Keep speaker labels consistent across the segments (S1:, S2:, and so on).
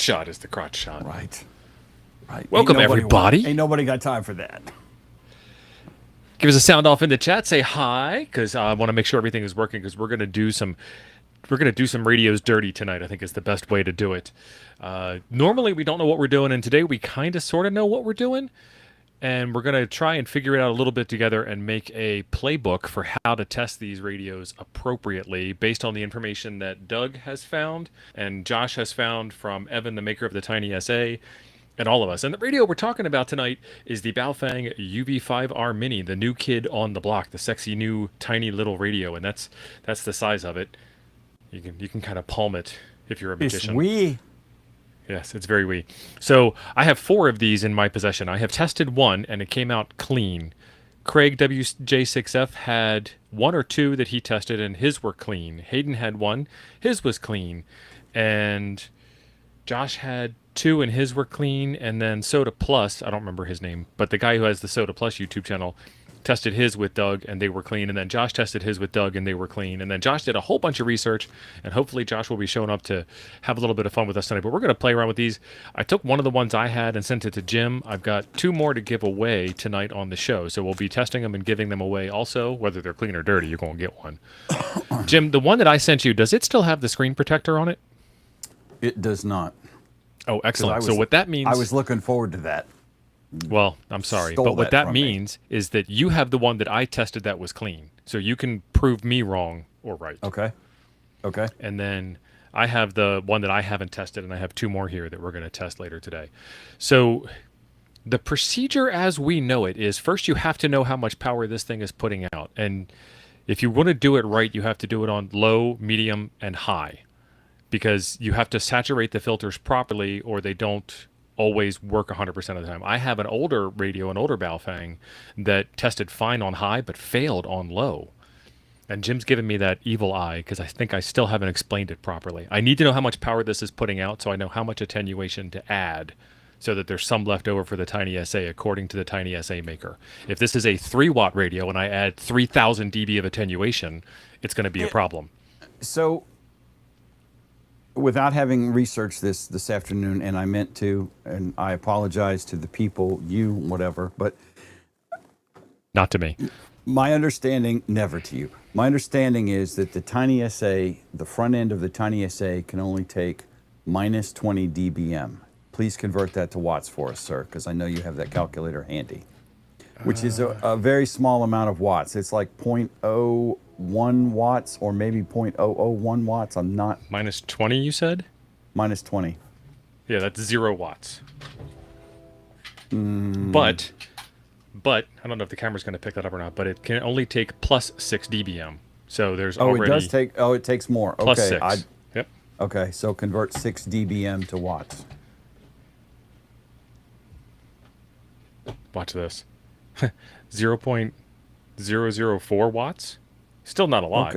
S1: shot is the crotch shot.
S2: Right. Right.
S1: Welcome, everybody.
S2: Ain't nobody got time for that.
S1: Give us a sound off in the chat. Say hi, because I want to make sure everything is working. Because we're gonna do some radios dirty tonight. I think is the best way to do it. Normally we don't know what we're doing, and today we kind of sort of know what we're doing, and we're gonna try and figure it out a little bit together and make a playbook for how to test these radios appropriately based on the information that Doug has found and Josh has found from Evan, the maker of the Tiny SA. And all of us. And the radio we're talking about tonight is the Baofeng UV5R Mini, the new kid on the block, the sexy new tiny little radio, and that's the size of it. You can kind of palm it if you're a magician.
S2: It's wee.
S1: Yes, it's very wee. So I have 4 of these in my possession. I have tested one, and it came out clean. Craig WJ6F had 1 or 2 that he tested, and his were clean. Hayden had 1, his was clean, and Josh had 2 and his were clean, and then Soda Plus, I don't remember his name, but the guy who has the Soda Plus YouTube channel tested his with Doug and they were clean, and then Josh tested his with Doug and they were clean, and then Josh did a whole bunch of research, and hopefully Josh will be showing up to have a little bit of fun with us tonight. But we're going to play around with these. I took one of the ones I had and sent it to Jim. I've got 2 more to give away tonight on the show, so we'll be testing them and giving them away also. Whether they're clean or dirty, you're going to get one. Jim, the one that I sent you, does it still have the screen protector on it?
S2: It does not.
S1: Oh, excellent. So what that means...
S2: I was looking forward to that.
S1: Well, I'm sorry. But what that means is that you have the one that I tested that was clean. So you can prove me wrong or right.
S2: Okay. Okay.
S1: And then I have the one that I haven't tested, and I have 2 more here that we're going to test later today. So the procedure as we know it is, first you have to know how much power this thing is putting out. And if you want to do it right, you have to do it on low, medium, and high, because you have to saturate the filters properly or they don't always work 100% of the time. I have an older radio, an older Baofeng, that tested fine on high but failed on low. And Jim's given me that evil eye because I think I still haven't explained it properly. I need to know how much power this is putting out so I know how much attenuation to add so that there's some left over for the Tiny SA according to the Tiny SA maker. If this is a 3-watt radio and I add 3,000 dB of attenuation, it's going to be a problem.
S2: So... without having researched this afternoon, and I meant to, and I apologize to the people, you, whatever, but...
S1: not to me.
S2: My understanding, never to you. My understanding is that the Tiny SA, the front end of the Tiny SA can only take minus 20 dBm. Please convert that to watts for us, sir, because I know you have that calculator handy, which is a very small amount of watts. It's like 0.01 watts or maybe 0.001 watts. I'm not...
S1: Minus 20, you said?
S2: Minus 20.
S1: Yeah, that's 0 watts. But I don't know if the camera's going to pick that up or not, but it can only take plus 6 dBm. So there's already...
S2: it does take... oh, it takes more.
S1: Plus
S2: okay,
S1: 6. Yep.
S2: Okay, so convert 6 dBm to watts.
S1: Watch this. 0.004 watts? Still not a lot.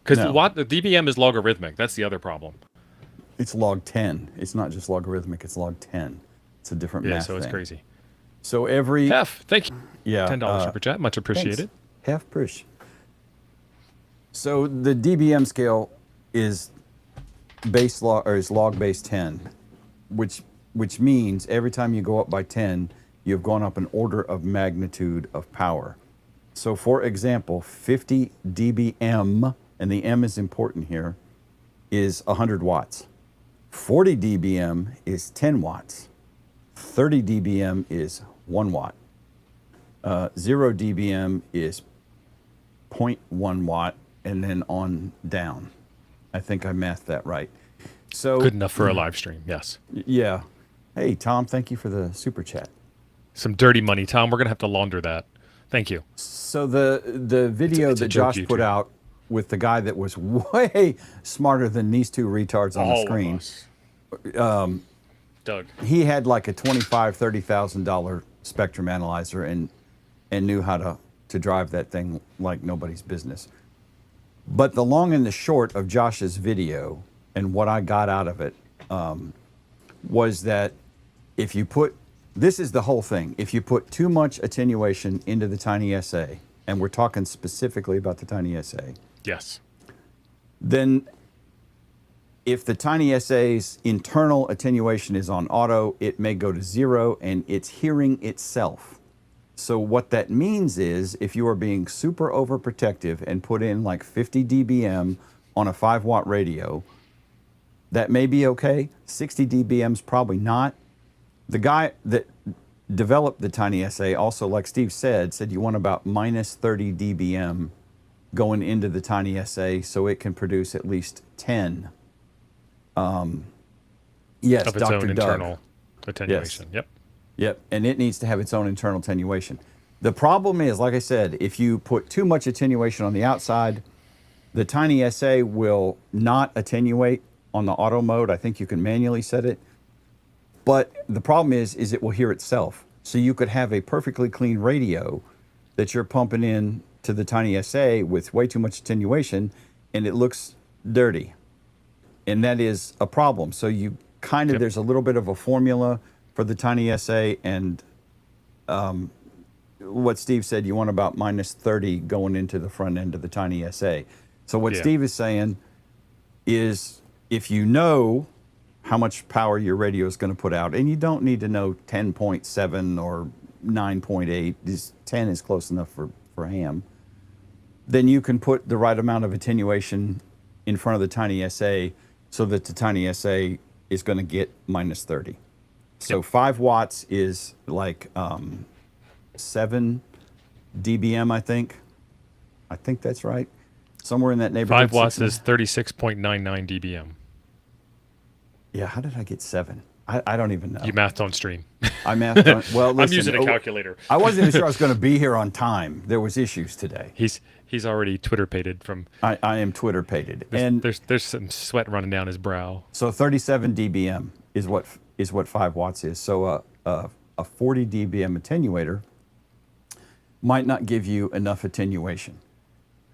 S1: Because the dBm is logarithmic. That's the other problem.
S2: It's log 10. It's not just logarithmic. It's log 10. It's a different math
S1: so it's
S2: thing.
S1: Crazy.
S2: So every...
S1: Hef, thank you.
S2: Yeah.
S1: $10 super chat. Much appreciated.
S2: Half push. So the dBm scale is base log, or is log base 10, which means every time you go up by 10, you've gone up an order of magnitude of power. So for example, 50 dBm, and the M is important here, is 100 watts. 40 dBm is 10 watts. 30 dBm is 1 watt. 0 dBm is 0.1 watt, and then on down. I think I mathed that right. So
S1: good enough for a live stream, yes.
S2: Yeah. Hey, Tom, thank you for the super chat.
S1: Some dirty money, Tom. We're going to have to launder that. Thank you.
S2: So the video that Josh put out with the guy that was way smarter than these 2 retards on the screen.
S1: Doug.
S2: He had like a $25,000, $30,000 spectrum analyzer and knew how to drive that thing like nobody's business. But the long and the short of Josh's video and what I got out of it was that if you put, this is the whole thing, if you put too much attenuation into the Tiny SA, and we're talking specifically about the Tiny SA.
S1: Yes.
S2: Then if the Tiny SA's internal attenuation is on auto, it may go to 0 and it's hearing itself. So what that means is if you are being super overprotective and put in like 50 dBm on a 5-watt radio, that may be okay. 60 dBm's probably not. The guy that developed the Tiny SA also, like Steve said you want about minus 30 dBm going into the Tiny SA so it can produce at least 10. Yes,
S1: Of its
S2: Dr.
S1: own
S2: Doug.
S1: internal attenuation.
S2: Yes.
S1: Yep.
S2: Yep, and it needs to have its own internal attenuation. The problem is, like I said, if you put too much attenuation on the outside, the Tiny SA will not attenuate on the auto mode. I think you can manually set it. But the problem is it will hear itself. So you could have a perfectly clean radio that you're pumping in to the Tiny SA with way too much attenuation, and it looks dirty. And that is a problem. So you kind of,
S1: Yep.
S2: there's a little bit of a formula for the Tiny SA, and what Steve said, you want about minus 30 going into the front end of the Tiny SA. So what
S1: Yeah.
S2: Steve is saying is if you know how much power your radio is going to put out, and you don't need to know 10.7 or 9.8, 10 is close enough for ham, then you can put the right amount of attenuation in front of the Tiny SA so that the Tiny SA is going to get minus 30. So
S1: Yep.
S2: 5 watts is like 7 dBm, I think. I think that's right. Somewhere in that neighborhood.
S1: 5 watts
S2: 6
S1: is 36.99 dBm.
S2: Yeah, how did I get 7? I don't even know.
S1: You mathed on stream.
S2: I mathed on, well, listen,
S1: I'm using a calculator.
S2: I wasn't even sure I was going to be here on time. There was issues today.
S1: He's already Twitter-pated from.
S2: I am Twitter-pated. And
S1: There's some sweat running down his brow.
S2: so 37 dBm is what 5 watts is. So a 40 dBm attenuator might not give you enough attenuation.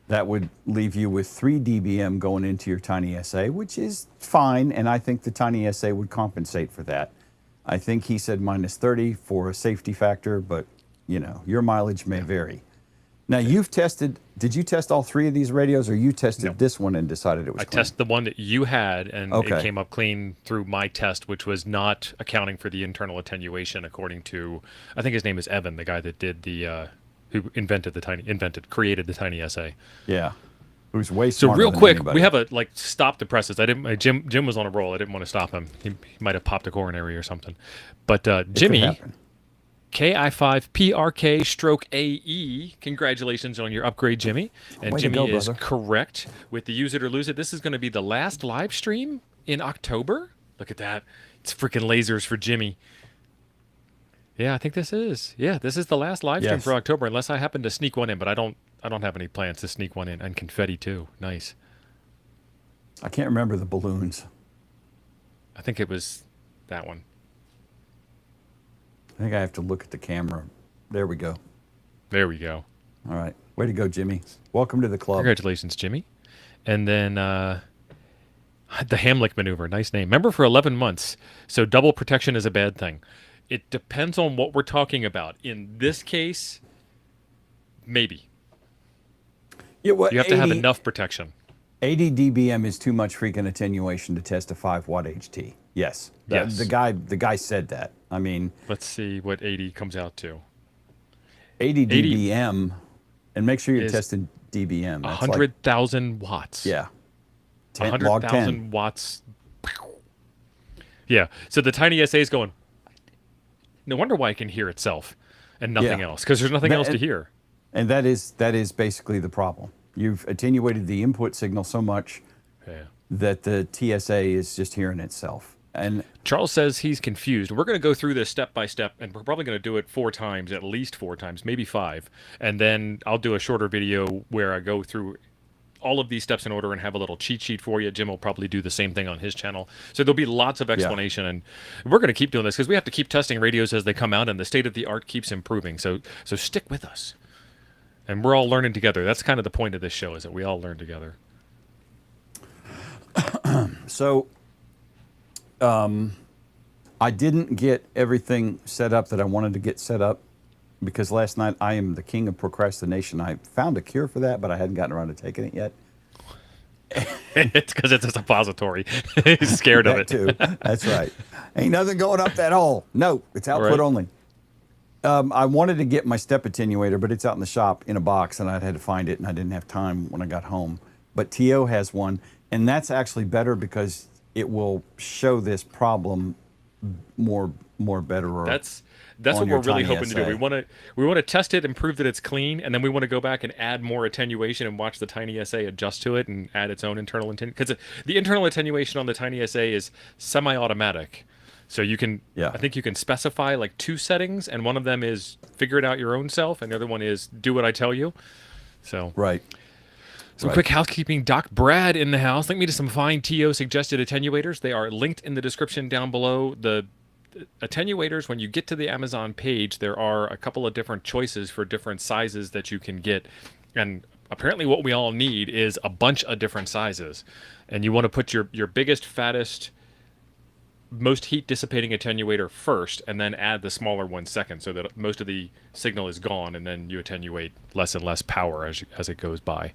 S2: That would leave you with 3 dBm going into your Tiny SA, which is fine, and I think the Tiny SA would compensate for that. I think he said minus 30 for a safety factor, but you know, your mileage may vary. Now you've tested, did you test all 3 of these radios, or you tested
S1: No.
S2: this one and decided it was
S1: I
S2: clean?
S1: tested the one that you had, and
S2: Okay.
S1: it came up clean through my test, which was not accounting for the internal attenuation, according to, I think his name is Evan, the guy that did the, who created the Tiny SA.
S2: Yeah. Who's way
S1: So
S2: smarter
S1: real
S2: than
S1: quick,
S2: anybody.
S1: we have a stop the presses. I didn't. Jim was on a roll. I didn't want to stop him. He might have popped a coronary or something. But
S2: It could
S1: Jimmy,
S2: happen.
S1: KI5PRK/AE, congratulations on your upgrade, Jimmy. And
S2: Way to
S1: Jimmy
S2: go,
S1: is
S2: brother.
S1: correct with the use it or lose it. This is going to be the last live stream in October. Look at that. It's freaking lasers for Jimmy. Yeah, I think this is. Yeah, this is the last live stream
S2: Yes.
S1: for October, unless I happen to sneak one in. But I don't have any plans to sneak one in. And confetti too. Nice.
S2: I can't remember the balloons.
S1: I think it was that one.
S2: I think I have to look at the camera. There we go.
S1: There we go.
S2: All right. Way to go, Jimmy. Welcome to the club.
S1: Congratulations, Jimmy. And then the Hamlick maneuver. Nice name. Remember, for 11 months. So double protection is a bad thing. It depends on what we're talking about. In this case, maybe.
S2: Yeah, well,
S1: You have to have enough protection.
S2: 80 dBm is too much freaking attenuation to test a 5-watt HT. Yes.
S1: Yes.
S2: The guy said that. I mean,
S1: Let's see what 80 comes out to.
S2: 80 dBm, and make sure you're
S1: is
S2: testing dBm. That's
S1: 100,000 watts.
S2: yeah. 10, log 10.
S1: 100,000 watts. Yeah. So the Tiny SA is going, no wonder why it can hear itself and nothing
S2: Yeah.
S1: else, because there's nothing else to
S2: And-
S1: hear.
S2: And that is basically the problem. You've attenuated the input signal so much
S1: Yeah.
S2: that the TSA is just hearing itself. And
S1: Charles says he's confused. We're going to go through this step by step, and we're probably going to do it 4 times, at least 4 times, maybe 5. And then I'll do a shorter video where I go through all of these steps in order and have a little cheat sheet for you. Jim will probably do the same thing on his channel. So there'll be lots of explanation, and we're going to keep doing this because we have to keep testing radios as they come out, and the state of the art keeps improving. So stick with us. And we're all learning together. That's kind of the point of this show, is that we all learn together.
S2: so I didn't get everything set up that I wanted to get set up because last night I am the king of procrastination. I found a cure for that, but I hadn't gotten around to taking it yet.
S1: It's because it's a suppository. He's scared of
S2: That
S1: it.
S2: too. That's right. Ain't nothing going up that hole. No, it's output
S1: Right.
S2: only. I wanted to get my step attenuator, but it's out in the shop in a box, and I had to find it, and I didn't have time when I got home. But TO has one, and that's actually better because it will show this problem more better
S1: That's
S2: on
S1: what
S2: your
S1: we're really
S2: tiny
S1: hoping to do.
S2: SA.
S1: We want to test it and prove that it's clean, and then we want to go back and add more attenuation and watch the tiny SA adjust to it and add its own internal attenuation. Because the internal attenuation on the tiny SA is semi-automatic, so you can
S2: Yeah.
S1: I think you can specify like 2 settings, and one of them is figure it out your own self, and the other one is do what I tell you. So
S2: Right.
S1: some
S2: Right.
S1: quick housekeeping. Doc Brad in the house. Link me to some fine TO suggested attenuators. They are linked in the description down below. The attenuators, when you get to the Amazon page, there are a couple of different choices for different sizes that you can get. And apparently what we all need is a bunch of different sizes. And you want to put your biggest, fattest, most heat dissipating attenuator first, and then add the smaller one second, so that most of the signal is gone, and then you attenuate less and less power as it goes by.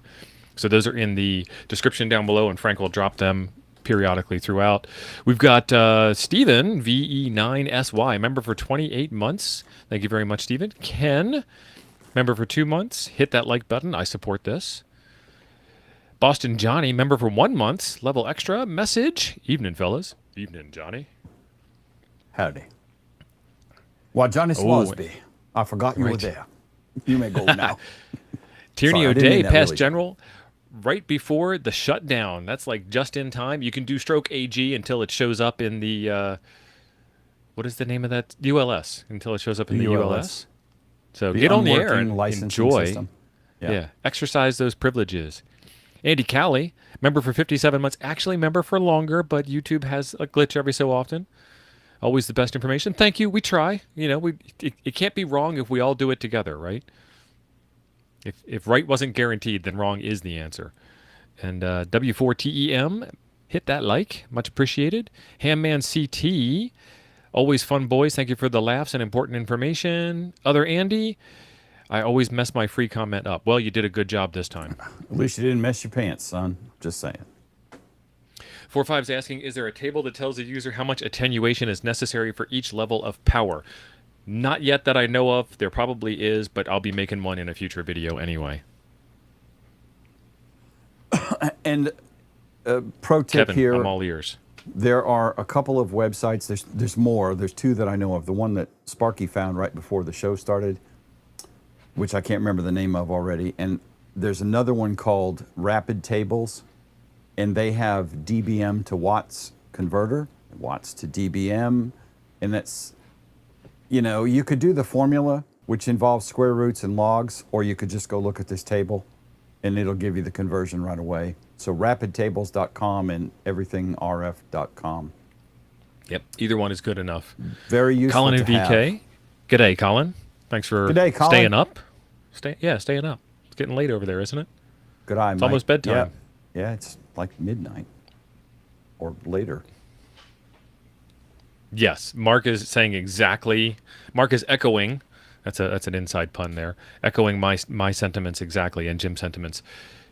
S1: So those are in the description down below, and Frank will drop them periodically throughout. We've got Stephen, VE9SY, member for 28 months. Thank you very much, Stephen. Ken, member for 2 months. Hit that like button. I support this. Boston Johnny, member for 1 month. Level extra. Message. Evening, fellas. Evening, Johnny.
S2: Howdy. Well, Johnny Swasby, I forgot you were
S1: Right.
S2: there. You may go now.
S1: Tierney
S2: Sorry, I didn't
S1: O'Day,
S2: mean that
S1: past
S2: really.
S1: general, right before the shutdown. That's like just in time. You can do stroke AG until it shows up in the, what is the name of that? ULS, until it shows up in the ULS. So get on the air
S2: unworking
S1: and
S2: licensing
S1: enjoy.
S2: system.
S1: Yeah. Exercise those privileges. Andy Cowley, member for 57 months. Actually, member for longer, but YouTube has a glitch every so often. Always the best information. Thank you. We try. You know, it can't be wrong if we all do it together, right? If right wasn't guaranteed, then wrong is the answer. And W4TEM, hit that like. Much appreciated. Hamman CT, always fun, boys. Thank you for the laughs and important information. Other Andy, I always mess my free comment up. Well, you did a good job this time.
S2: At least you didn't mess your pants, son. Just saying.
S1: 45's asking, is there a table that tells the user how much attenuation is necessary for each level of power? Not yet that I know of. There probably is, but I'll be making one in a future video anyway.
S2: And pro tip
S1: Kevin,
S2: here,
S1: I'm all ears.
S2: there are a couple of websites. There's more. There's 2 that I know of. The one that Sparky found right before the show started, which I can't remember the name of already. And there's another one called Rapid Tables, and they have dBm to watts converter, watts to dBm, and that's, you know, you could do the formula, which involves square roots and logs, or you could just go look at this table, and it'll give you the conversion right away. So rapidtables.com and everythingrf.com.
S1: Yep. Either one is good enough.
S2: Very useful
S1: Colin
S2: to
S1: and VK.
S2: have.
S1: G'day, Colin. Thanks for
S2: G'day, Colin.
S1: staying up. Staying up. It's getting late over there, isn't it?
S2: Good eye,
S1: It's
S2: Mike.
S1: almost bedtime.
S2: Yeah, it's like midnight or later.
S1: Yes. Mark is saying exactly. Mark is echoing. That's an inside pun there. Echoing my sentiments exactly and Jim's sentiments.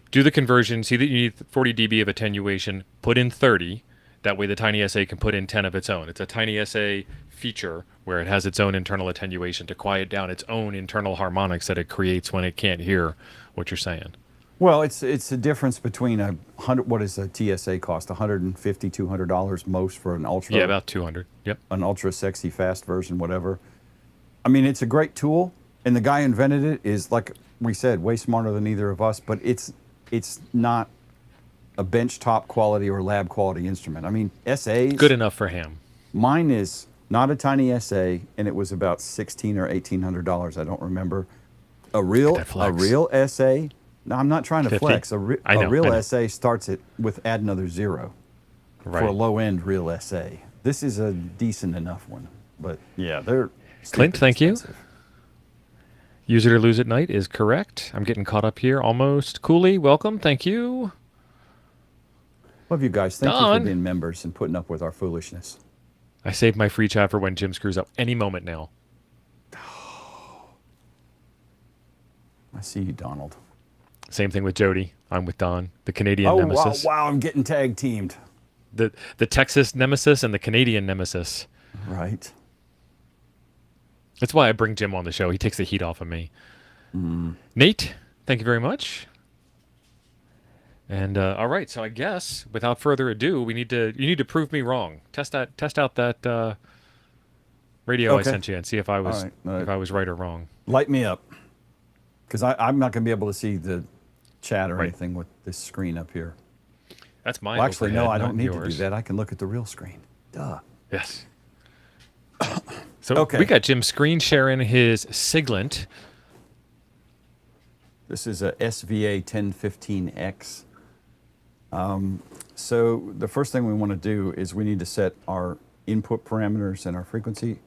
S1: Do the conversion. See that you need 40 dB of attenuation. Put in 30. That way the Tiny SA can put in 10 of its own. It's a Tiny SA feature where it has its own internal attenuation to quiet down its own internal harmonics that it creates when it can't hear what you're saying.
S2: Well, it's a difference between what is a TSA cost? $150, $200 most for an ultra.
S1: Yeah, about 200. Yep.
S2: An ultra sexy fast version, whatever. I mean, it's a great tool, and the guy who invented it is, like we said, way smarter than either of us. But it's not a benchtop quality or lab quality instrument. I mean, SAs.
S1: Good enough for him.
S2: Mine is not a tiny SA, and it was about $1,600 or $1,800. I don't remember. A real SA. No, I'm not trying to
S1: 50?
S2: flex. A
S1: I know.
S2: real SA starts it with add another 0
S1: Right.
S2: for a low end real SA. This is a decent enough one, but yeah, they're
S1: Clint,
S2: stupid
S1: thank you.
S2: expensive.
S1: User to lose at night is correct. I'm getting caught up here almost. Cooley, welcome. Thank you.
S2: Love you guys. Thank you
S1: Don.
S2: for being members and putting up with our foolishness.
S1: I saved my free chat for when Jim screws up any moment now.
S2: I see you, Donald.
S1: Same thing with Jody. I'm with Don, the Canadian
S2: Oh wow,
S1: nemesis,
S2: wow! I'm getting tag teamed.
S1: the Texas nemesis, and the Canadian nemesis.
S2: Right.
S1: That's why I bring Jim on the show. He takes the heat off of me. Nate, thank you very much. And all right, so I guess without further ado, you need to prove me wrong. Test out that radio I
S2: Okay.
S1: sent you and see
S2: All right.
S1: if I was right or wrong.
S2: Light me up, because I'm not going to be able to see the chat or
S1: Right.
S2: anything with this screen up here.
S1: That's mine.
S2: Well, actually, no,
S1: overhead,
S2: I
S1: not
S2: don't need to do
S1: yours.
S2: that. I can look at the real screen. Duh.
S1: Yes. So
S2: Okay.
S1: we got Jim screen sharing his Siglent.
S2: This is a SVA 1015X. So the first thing we want to do is we need to set our input parameters and our frequency.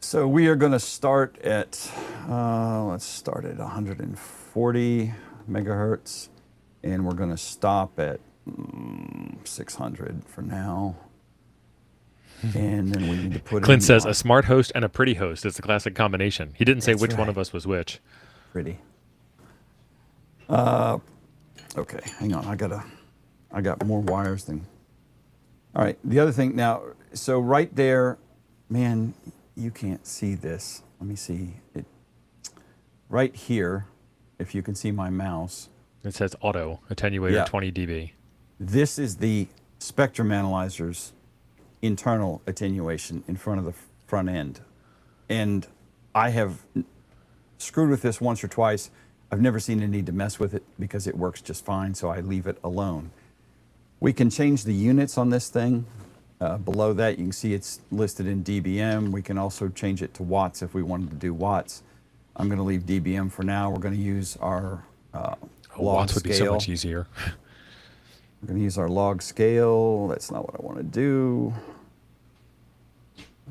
S2: So we are going to start at, let's start at 140 megahertz, and we're going to stop at 600 for now. And then we need to put
S1: Clint
S2: in
S1: says
S2: our
S1: a smart host and a pretty host. It's a classic combination. He didn't say
S2: That's
S1: which one
S2: right.
S1: of us was which.
S2: pretty. Okay, hang on. I got more wires than. All right, the other thing now, so right there, man, you can't see this. Let me see it. Right here, if you can see my mouse,
S1: It says auto attenuator
S2: Yeah.
S1: 20 dB.
S2: this is the spectrum analyzer's internal attenuation in front of the front end. And I have screwed with this once or twice. I've never seen a need to mess with it because it works just fine, so I leave it alone. We can change the units on this thing. Below that, you can see it's listed in dBm. We can also change it to watts if we wanted to do watts. I'm going to leave dBm for now. We're going to use our log
S1: Watts would be so
S2: scale.
S1: much easier.
S2: We're going to use our log scale. That's not what I want to do.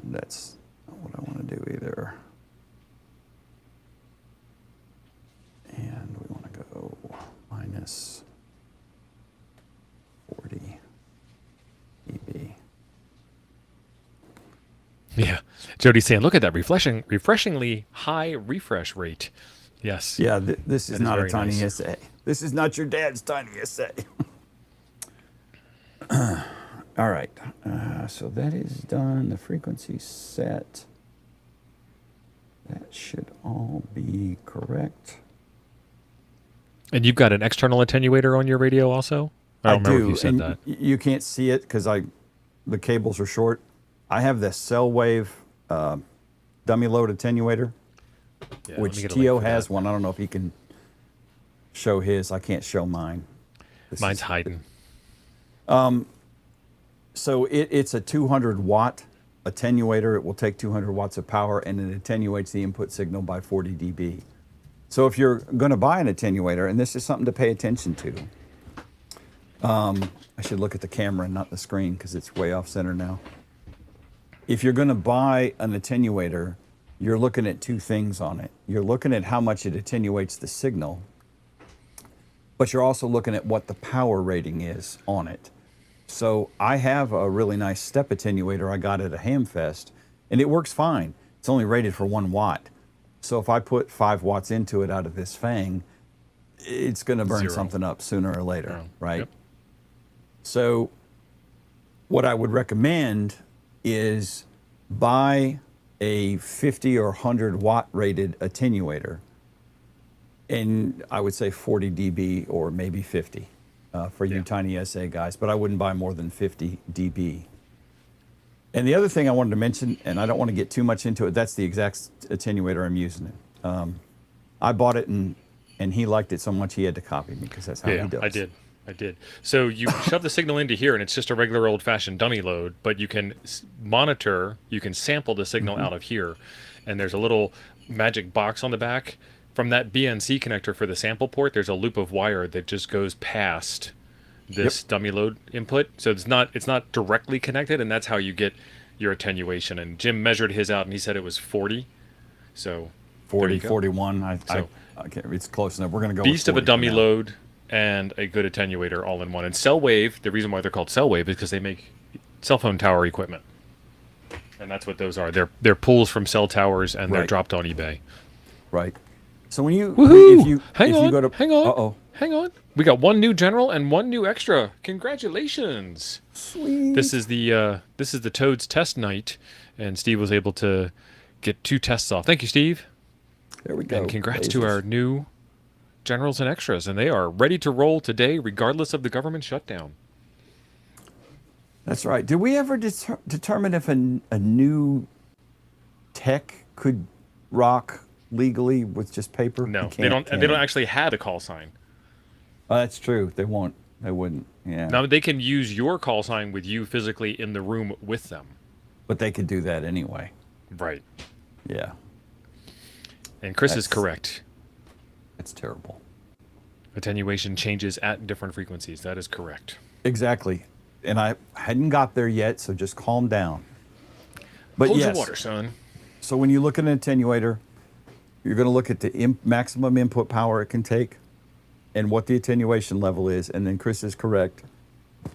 S2: And that's not what I want to do either. And we want to go minus 40 dB.
S1: Yeah. Jody's saying, look at that refreshingly high refresh rate. Yes.
S2: Yeah, this is
S1: That is
S2: not a
S1: very
S2: tiny
S1: nice.
S2: SA. This is not your dad's tiny SA. All right, so that is done. The frequency set. That should all be correct.
S1: And you've got an external attenuator on your radio also? I don't remember if you said
S2: and
S1: that.
S2: You can't see it because the cables are short. I have the cell wave dummy load attenuator,
S1: Yeah, let
S2: which
S1: me get a link
S2: Tio
S1: for
S2: has
S1: that.
S2: one. I don't know if he can show his. I can't show mine. This
S1: Mine's
S2: is-
S1: hiding.
S2: So it's a 200 watt attenuator. It will take 200 watts of power and it attenuates the input signal by 40 dB. So if you're going to buy an attenuator, and this is something to pay attention to, I should look at the camera and not the screen because it's way off center now. If you're going to buy an attenuator, you're looking at two things on it. You're looking at how much it attenuates the signal, but you're also looking at what the power rating is on it. So I have a really nice step attenuator I got at a Hamfest, and it works fine. It's only rated for 1 watt. So if I put 5 watts into it out of this Fang, it's going to burn
S1: 0.
S2: something up sooner or later,
S1: Oh,
S2: right?
S1: yep.
S2: So what I would recommend is buy a 50 or 100 watt rated attenuator, and I would say 40 dB or maybe 50 for you
S1: Yeah.
S2: tiny SA guys, but I wouldn't buy more than 50 dB. And the other thing I wanted to mention, and I don't want to get too much into it, that's the exact attenuator I'm using it. I bought it and he liked it so much he had to copy me because that's how
S1: Yeah,
S2: he does.
S1: I did. So you shove the signal into here, and it's just a regular old-fashioned dummy load. But you can monitor, you can sample the signal out of here, and there's a little magic box on the back. From that BNC connector for the sample port, there's a loop of wire that just goes past this dummy load input. So it's not directly connected, and that's how you get your attenuation. And Jim measured his out, and he said it was 40. So
S2: 40,
S1: you go.
S2: 41.
S1: So-
S2: Okay, it's close enough. We're going to go
S1: beast
S2: with
S1: of a
S2: 40 for
S1: dummy
S2: now.
S1: load and a good attenuator all in one. And Cell Wave, the reason why they're called Cell Wave is because they make cell phone tower equipment. And that's what those are. They're pulls from cell towers, and they're
S2: Right.
S1: dropped on eBay.
S2: Right. So when you
S1: Woohoo! Hang
S2: if you
S1: on,
S2: go to
S1: hang on,
S2: uh-oh.
S1: hang on. We got one new general and one new extra. Congratulations!
S2: Sweet.
S1: This is the Toads test night, and Steve was able to get 2 tests off. Thank you, Steve,
S2: There we
S1: and
S2: go.
S1: congrats to our
S2: Lasers.
S1: new generals and extras, and they are ready to roll today, regardless of the government shutdown.
S2: That's right. Did we ever determine if a new tech could rock legally with just paper? You
S1: No, they
S2: can't,
S1: don't. And
S2: can
S1: they don't
S2: they?
S1: actually have a call sign.
S2: Oh, that's true. They won't. They wouldn't. Yeah.
S1: Now they can use your call sign with you physically in the room with them.
S2: But they could do that anyway.
S1: Right.
S2: Yeah.
S1: And Chris is
S2: That's
S1: correct.
S2: that's terrible.
S1: Attenuation changes at different frequencies. That is correct.
S2: Exactly. And I hadn't got there yet, so just calm down. But
S1: Hold
S2: yes.
S1: your water, son.
S2: So when you look at an attenuator, you're going to look at the maximum input power it can take and what the attenuation level is. And then Chris is correct.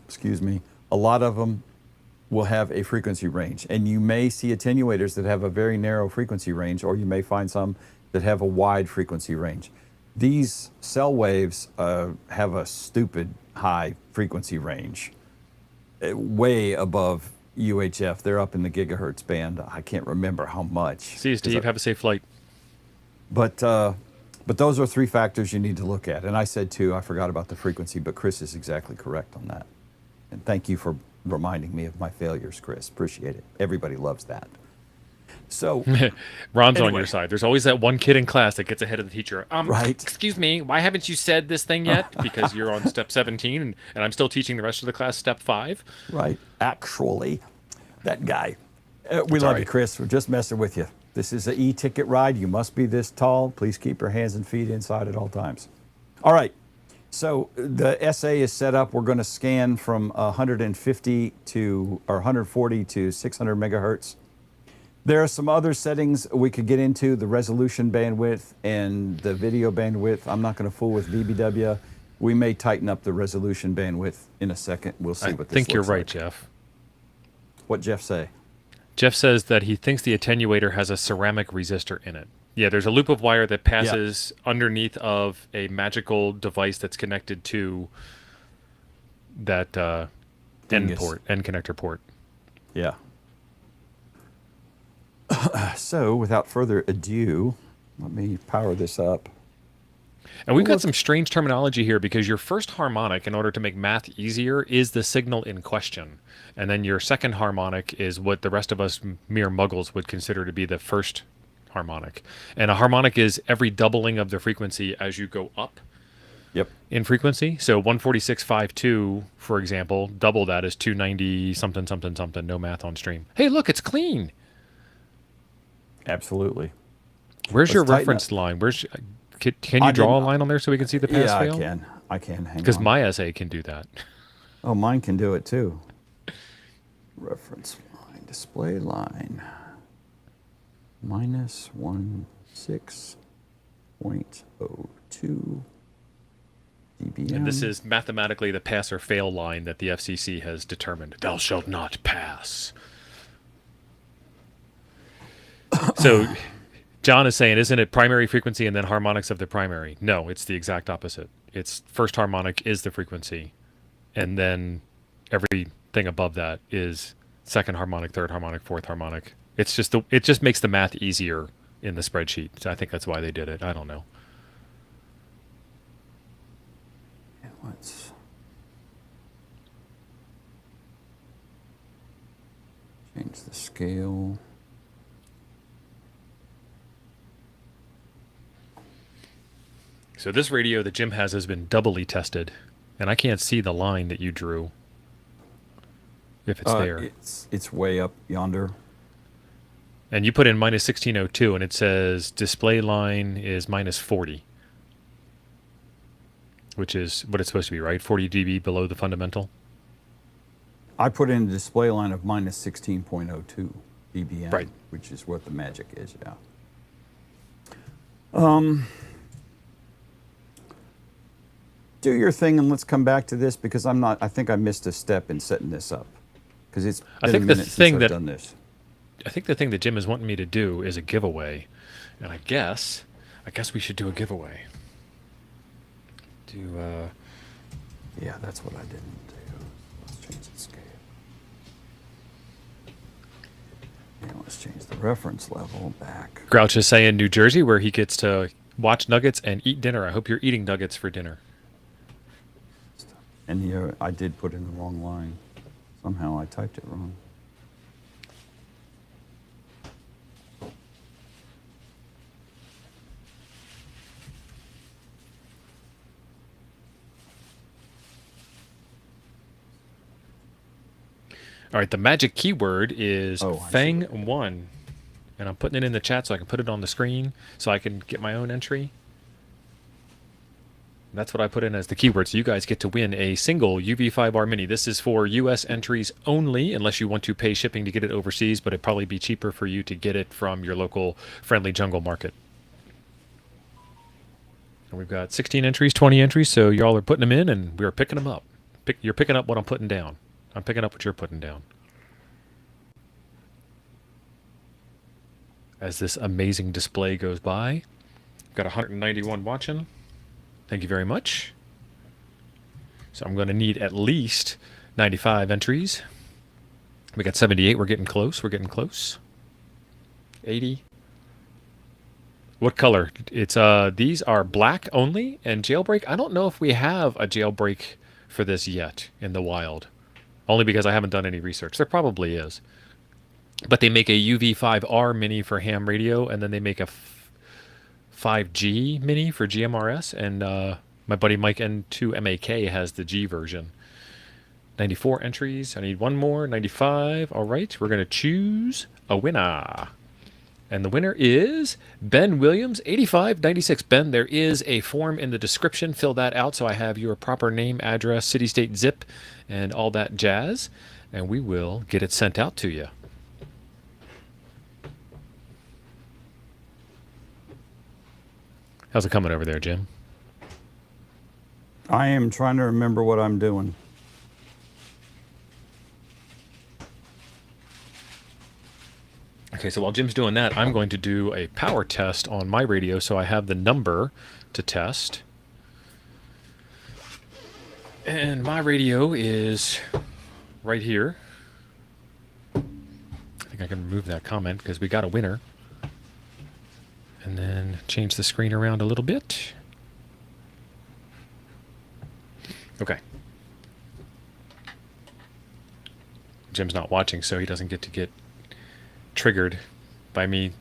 S2: Excuse me. A lot of them will have a frequency range. And you may see attenuators that have a very narrow frequency range, or you may find some that have a wide frequency range. These cell waves have a stupid high frequency range, way above UHF. They're up in the gigahertz band. I can't remember how much.
S1: See you, Steve. Have a safe flight.
S2: But those are 3 factors you need to look at. And I said 2. I forgot about the frequency, but Chris is exactly correct on that. And thank you for reminding me of my failures, Chris. Appreciate it. Everybody loves that. So,
S1: Ron's on
S2: anyway.
S1: your side. There's always that one kid in class that gets ahead of the teacher.
S2: Right.
S1: Excuse me, why haven't you said this thing yet? Because you're on step 17, and I'm still teaching the rest of the class step 5.
S2: Right. Actually, that guy. We
S1: It's
S2: love
S1: all
S2: you,
S1: right.
S2: Chris. We're just messing with you. This is an e-ticket ride. You must be this tall. Please keep your hands and feet inside at all times. All right. So the SA is set up. We're going to scan from 150 to or 140 to 600 megahertz. There are some other settings we could get into, the resolution bandwidth and the video bandwidth. I'm not going to fool with VBW. We may tighten up the resolution bandwidth in a second. We'll see
S1: I
S2: what this
S1: think you're
S2: looks
S1: right,
S2: like.
S1: Jeff.
S2: What Jeff say?
S1: Jeff says that he thinks the attenuator has a ceramic resistor in it. Yeah, there's a loop of wire that passes underneath of a magical device that's connected to that end
S2: Dingus.
S1: port, end connector port.
S2: Yeah. So, without further ado, let me power this up.
S1: And we've got some strange terminology here because your first harmonic, in order to make math easier, is the signal in question. And then your second harmonic is what the rest of us mere muggles would consider to be the first harmonic. And a harmonic is every doubling of the frequency as you go up
S2: Yep.
S1: in frequency. So 146.52, for example, double that is 290 something, something, something. No math on stream. Hey, look, it's clean.
S2: Absolutely.
S1: Where's your
S2: Let's tighten
S1: reference line? Where's can
S2: I
S1: you draw a
S2: didn't-
S1: line on there so we can see the pass
S2: Yeah,
S1: fail?
S2: I can. I can. Hang
S1: Because
S2: on.
S1: my essay can do that.
S2: Oh, mine can do it too. Reference line, display line. Minus 16.02 dBm.
S1: And this is mathematically the pass or fail line that the FCC has determined. Thou shalt not pass. So John is saying, isn't it primary frequency and then harmonics of the primary? No, it's the exact opposite. It's first harmonic is the frequency, and then everything above that is second harmonic, third harmonic, fourth harmonic. It's just it just makes the math easier in the spreadsheet. So I think that's why they did it. I don't know.
S2: Let's change the scale.
S1: So this radio that Jim has been doubly tested, and I can't see the line that you drew. If it's there.
S2: It's way up yonder.
S1: And you put in minus 1602, and it says display line is minus 40, which is what it's supposed to be, right? 40 dB below the fundamental.
S2: I put in a display line of minus 16.02 dBm,
S1: Right.
S2: which is what the magic is, yeah. Do your thing and let's come back to this because I think I missed a step in setting this up. Because it's been a minute since I've done this.
S1: I think the thing that Jim is wanting me to do is a giveaway, and I guess I guess we should do a giveaway.
S2: Yeah, that's what I didn't do. Let's change the scale. Yeah, let's change the reference level back.
S1: Grouch is saying New Jersey, where he gets to watch Nuggets and eat dinner. I hope you're eating Nuggets for dinner.
S2: And here, I did put in the wrong line. Somehow I typed it wrong.
S1: All right, the magic keyword is
S2: Oh, I see
S1: Feng
S2: what you did.
S1: 1. And I'm putting it in the chat so I can put it on the screen so I can get my own entry. That's what I put in as the keyword. So you guys get to win a single UV5R Mini. This is for US entries only, unless you want to pay shipping to get it overseas, but it'd probably be cheaper for you to get it from your local friendly jungle market. And we've got 16 entries, 20 entries, so y'all are putting them in and we're picking them up. You're picking up what I'm putting down. I'm picking up what you're putting down. As this amazing display goes by, got 191 watching. Thank you very much. So I'm going to need at least 95 entries. We got 78. We're getting close. We're getting close. 80. What color? It's these are black only and jailbreak. I don't know if we have a jailbreak for this yet in the wild. Only because I haven't done any research. There probably is. But they make a UV5R mini for ham radio, and then they make a 5G mini for GMRS, and my buddy Mike N2MAK has the G version. 94 entries. I need one more. 95. All right, we're going to choose a winner. And the winner is Ben Williams, 8596. Ben, there is a form in the description. Fill that out so I have your proper name, address, city, state, zip, and all that jazz. And we will get it sent out to you. How's it coming over there, Jim?
S2: I am trying to remember what I'm doing.
S1: Okay, so while Jim's doing that, I'm going to do a power test on my radio so I have the number to test. And my radio is right here. I think I can remove that comment because we got a winner. And then change the screen around a little bit. Okay. Jim's not watching, so he doesn't get to get triggered by me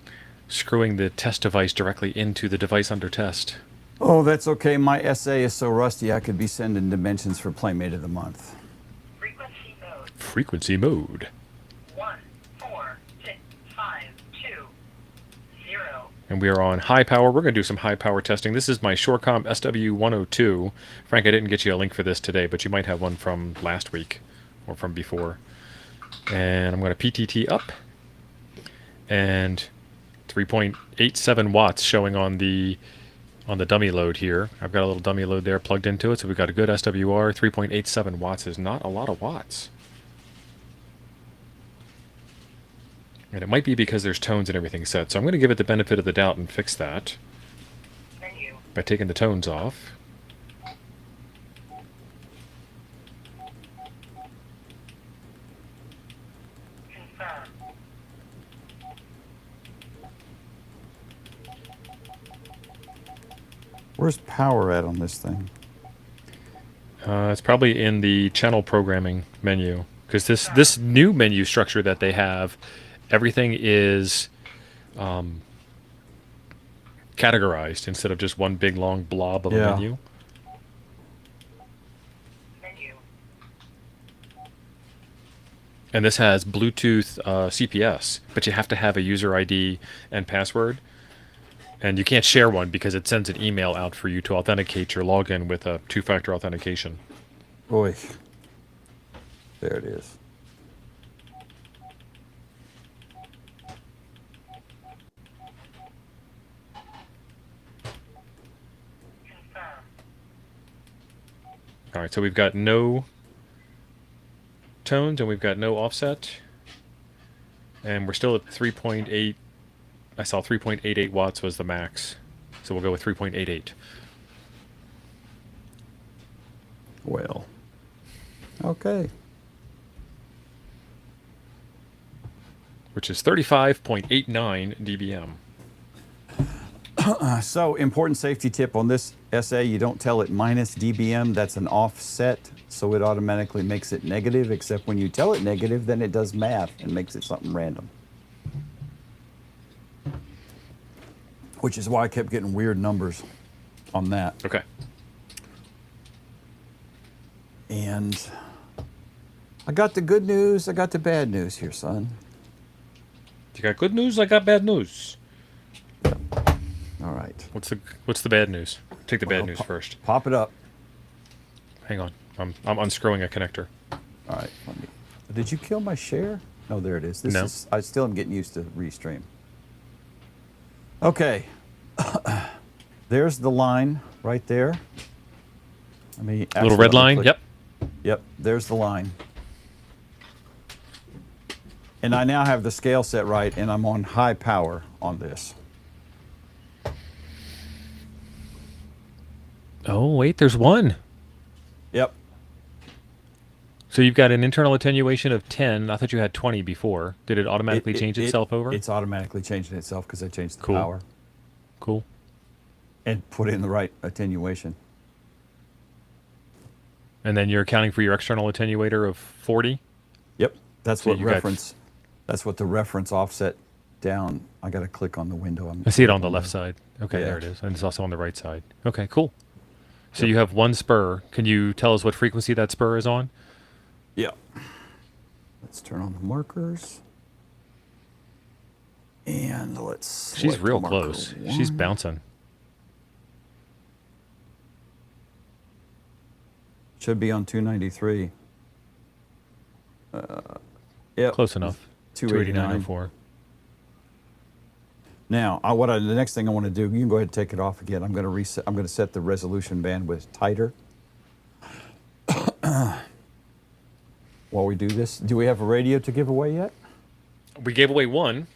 S1: screwing the test device directly into the device under test.
S2: Oh, that's okay. My essay is so rusty I could be sending dimensions for Playmate of the Month.
S3: Frequency mode.
S1: Frequency mode.
S3: 14652
S1: And we are on high power. We're going to do some high power testing. This is my Shorecom SW102. Frank, I didn't get you a link for this today, but you might have one from last week or from before. And I'm going to PTT up. And 3.87 watts showing on the dummy load here. I've got a little dummy load there plugged into it, so we've got a good SWR. 3.87 watts is not a lot of watts. And it might be because there's tones and everything set, so I'm going to give it the benefit of the doubt and fix that
S3: menu.
S1: by taking the tones off.
S3: Confirm.
S2: Where's power at on this thing?
S1: It's probably in the channel programming menu, because this new menu structure that they have, everything is categorized instead of just one big long blob of a menu.
S3: Menu.
S1: And this has Bluetooth CPS, but you have to have a user ID and password. And you can't share one because it sends an email out for you to authenticate your login with a two-factor authentication.
S2: Boy. There it is.
S3: Confirm.
S1: All right, so we've got no tones and we've got no offset. And we're still at 3.8. I saw 3.88 watts was the max. So we'll go with 3.88.
S2: Well. Okay.
S1: Which is 35.89 dBm.
S2: So, important safety tip on this SA, you don't tell it minus dBm. That's an offset, so it automatically makes it negative, except when you tell it negative, then it does math and makes it something random. Which is why I kept getting weird numbers on that.
S1: Okay.
S2: And I got the good news, I got the bad news here, son.
S1: You got good news? I got bad news.
S2: All right.
S1: What's the bad news? Take the bad news first.
S2: Pop it up.
S1: Hang on. I'm unscrewing a connector.
S2: All right. Did you kill my share? No, there it is.
S1: No.
S2: I still am getting used to Restream. Okay. There's the line right there.
S1: Little red line. Yep.
S2: Yep. There's the line. And I now have the scale set right, and I'm on high power on this.
S1: Oh, wait, there's one.
S2: Yep.
S1: So you've got an internal attenuation of 10. I thought you had 20 before. Did it automatically change itself over?
S2: It's automatically changing itself because I changed the
S1: Cool.
S2: power.
S1: Cool.
S2: And put in the right attenuation.
S1: And then you're accounting for your external attenuator of 40?
S2: Yep. That's
S1: So
S2: what
S1: you got-
S2: reference. That's what the reference offset down. I got to click on the window.
S1: I see it on the left side. Okay,
S2: Yeah.
S1: there it is. And it's also on the right side. Okay, cool. So you have one spur. Can you tell us what frequency that spur is on?
S2: Yeah. Let's turn on the markers. And let's.
S1: She's
S2: select
S1: real
S2: marker
S1: close. She's
S2: 1.
S1: bouncing.
S2: Should be on 293. Yep.
S1: Close enough.
S2: 289.
S1: 289.04.
S2: Now, the next thing I want to do, you can go ahead and take it off again. I'm going to reset. I'm going to set the resolution bandwidth tighter. While we do this, do we have a radio to give away yet?
S1: We gave away one.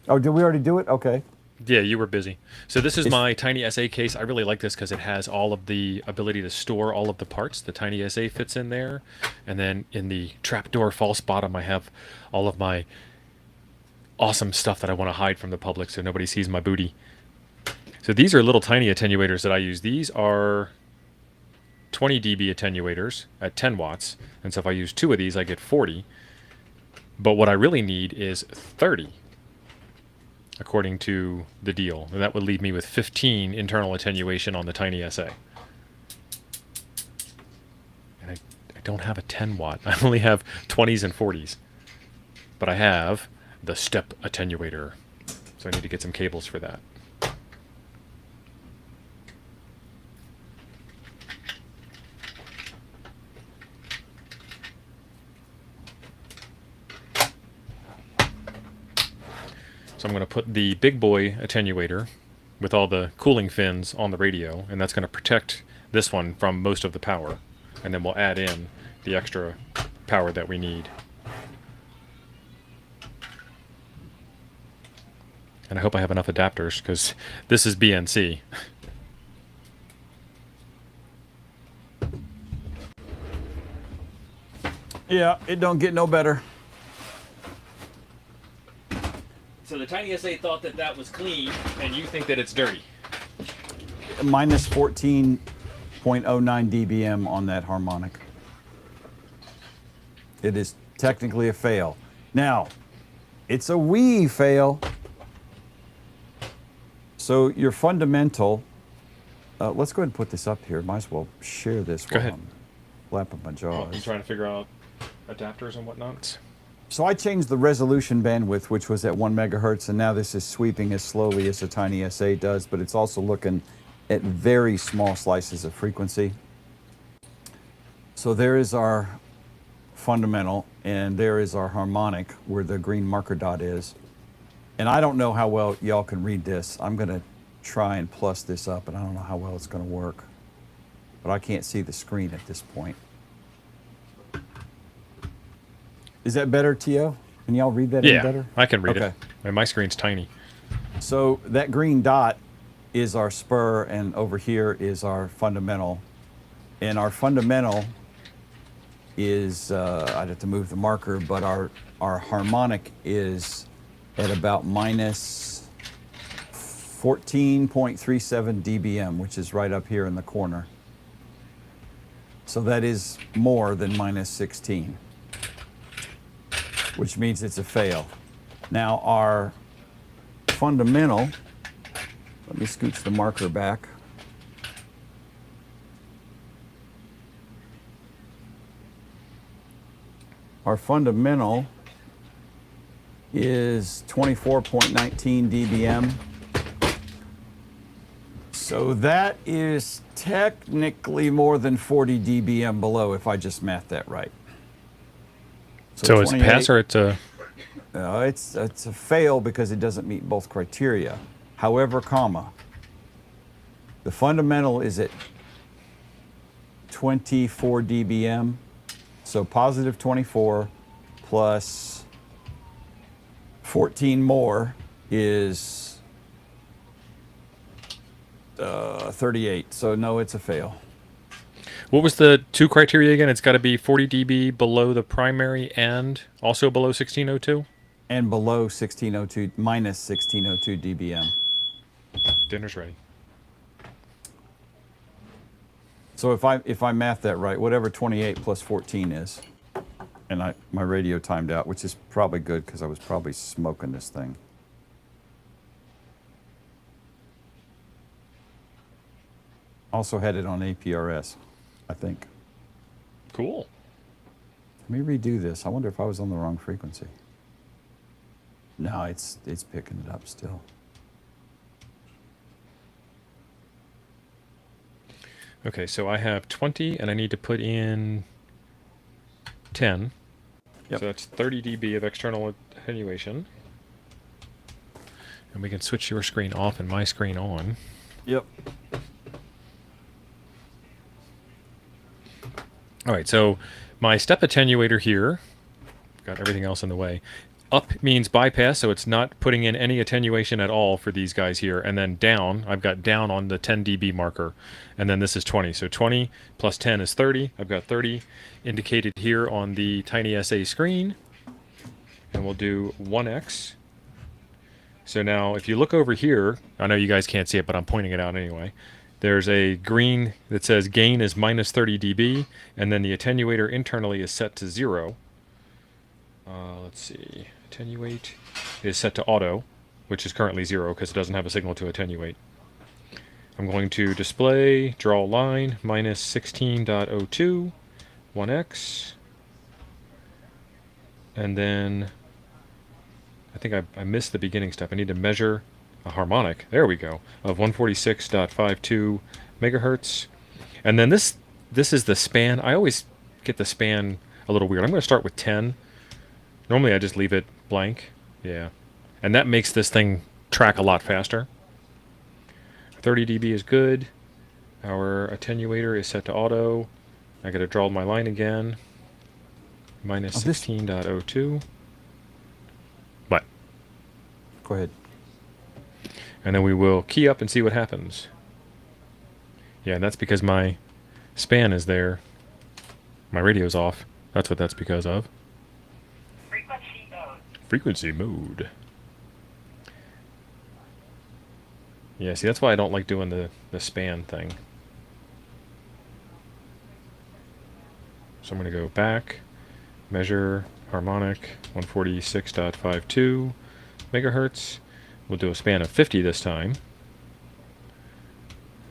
S2: Oh, did we already do it? Okay.
S1: Yeah, you were busy. So this is
S2: It's-
S1: my tiny SA case. I really like this because it has all of the ability to store all of the parts. The tiny SA fits in there. And then in the trapdoor false bottom, I have all of my awesome stuff that I want to hide from the public so nobody sees my booty. So these are little tiny attenuators that I use. These are 20 dB attenuators at 10 watts. And so if I use 2 of these, I get 40. But what I really need is 30. According to the deal. And that would leave me with 15 internal attenuation on the tiny SA. And I don't have a 10 watt. I only have 20s and 40s. But I have the step attenuator. So I need to get some cables for that. So I'm going to put the big boy attenuator with all the cooling fins on the radio, and that's going to protect this one from most of the power. And then we'll add in the extra power that we need. And I hope I have enough adapters, because this is BNC.
S2: Yeah, it don't get no better.
S1: So the tiny SA thought that that was clean, and you think that it's dirty.
S2: Minus 14.09 dBm on that harmonic. It is technically a fail. Now, it's a wee fail. So your fundamental, let's go ahead and put this up here. Might as well share this
S1: Go
S2: while
S1: ahead.
S2: I'm flapping my jaws.
S1: I'm trying to figure out adapters and whatnot.
S2: So I changed the resolution bandwidth, which was at 1 megahertz, and now this is sweeping as slowly as the tiny SA does, but it's also looking at very small slices of frequency. So there is our fundamental, and there is our harmonic, where the green marker dot is. And I don't know how well y'all can read this. I'm going to try and plus this up, and I don't know how well it's going to work. But I can't see the screen at this point. Is that better, Tio? Can y'all read that any better?
S1: I can read
S2: Okay.
S1: it. And my screen's tiny.
S2: So that green dot is our spur, and over here is our fundamental. And our fundamental is, I'd have to move the marker, but our harmonic is at about minus 14.37 dBm, which is right up here in the corner. So that is more than minus 16, which means it's a fail. Now our fundamental, let me scooch the marker back. Our fundamental is 24.19 dBm. So that is technically more than 40 dBm below if I just mathed that right.
S1: So it's a pass or it's a...
S2: It's a fail because it doesn't meet both criteria. However, comma, the fundamental is at 24 dBm. So positive 24 plus 14 more is 38. So no, it's a fail.
S1: What was the two criteria again? It's got to be 40 dB below the primary and also below 1602?
S2: And below 1602, minus 1602 dBm.
S1: Dinner's ready.
S2: So if I math that right, whatever 28 plus 14 is, and my radio timed out, which is probably good because I was probably smoking this thing. Also had it on APRS, I think.
S1: Cool.
S2: Let me redo this. I wonder if I was on the wrong frequency. No, it's picking it up still.
S1: Okay, so I have 20 and I need to put in 10.
S2: Yep.
S1: So that's 30 dB of external attenuation. And we can switch your screen off and my screen on.
S2: Yep.
S1: All right, so my step attenuator here, got everything else in the way. Up means bypass, so it's not putting in any attenuation at all for these guys here. And then down, I've got down on the 10 dB marker. And then this is 20. So 20 plus 10 is 30. I've got 30 indicated here on the TinySA screen. And we'll do 1x. So now if you look over here, I know you guys can't see it, but I'm pointing it out anyway. There's a green that says gain is minus 30 dB, and then the attenuator internally is set to 0. Let's see, attenuate is set to auto, which is currently 0 because it doesn't have a signal to attenuate. I'm going to display, draw a line, minus 16.02, 1x, and then I think I missed the beginning step. I need to measure a harmonic, there we go, of 146.52 megahertz. And then this is the span. I always get the span a little weird. I'm going to start with 10. Normally I just leave it blank. Yeah. And that makes this thing track a lot faster. 30 dB is good. Our attenuator is set to auto. I got to draw my line again. Minus 16.02. What?
S2: Go ahead.
S1: And then we will key up and see what happens. Yeah, and that's because my span is there. My radio's off. That's what that's because of.
S3: Frequency mode.
S1: Frequency mode. Yeah, see, that's why I don't like doing the span thing. So I'm going to go back, measure harmonic, 146.52 megahertz. We'll do a span of 50 this time.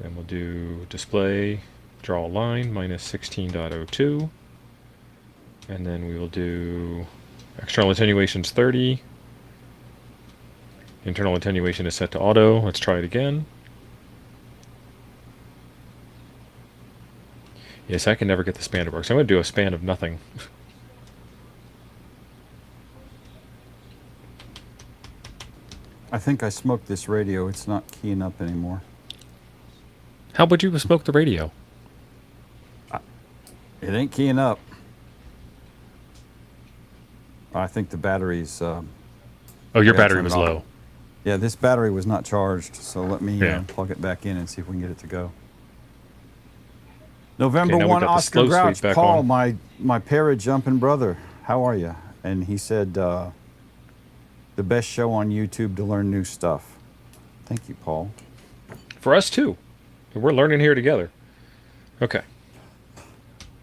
S1: Then we'll do display, draw a line, minus 16.02. And then we will do external attenuation's 30. Internal attenuation is set to auto. Let's try it again. Yes, I can never get the span to work. So I'm going to do a span of nothing.
S2: I think I smoked this radio. It's not keying up anymore.
S1: How would you smoke the radio?
S2: It ain't keying up. I think the battery's...
S1: Oh, your
S2: yeah,
S1: battery
S2: turn
S1: was
S2: it on.
S1: low.
S2: Yeah, this battery was not charged, so let me
S1: Yeah.
S2: plug it back in and see if we can get it to go.
S1: Okay,
S2: November
S1: now we've
S2: 1,
S1: got the
S2: Oscar
S1: slow sweep
S2: Grouch,
S1: back
S2: Paul,
S1: on.
S2: my para-jumping brother. How are you? And he said, the best show on YouTube to learn new stuff. Thank you, Paul.
S1: For us too. We're learning here together. Okay.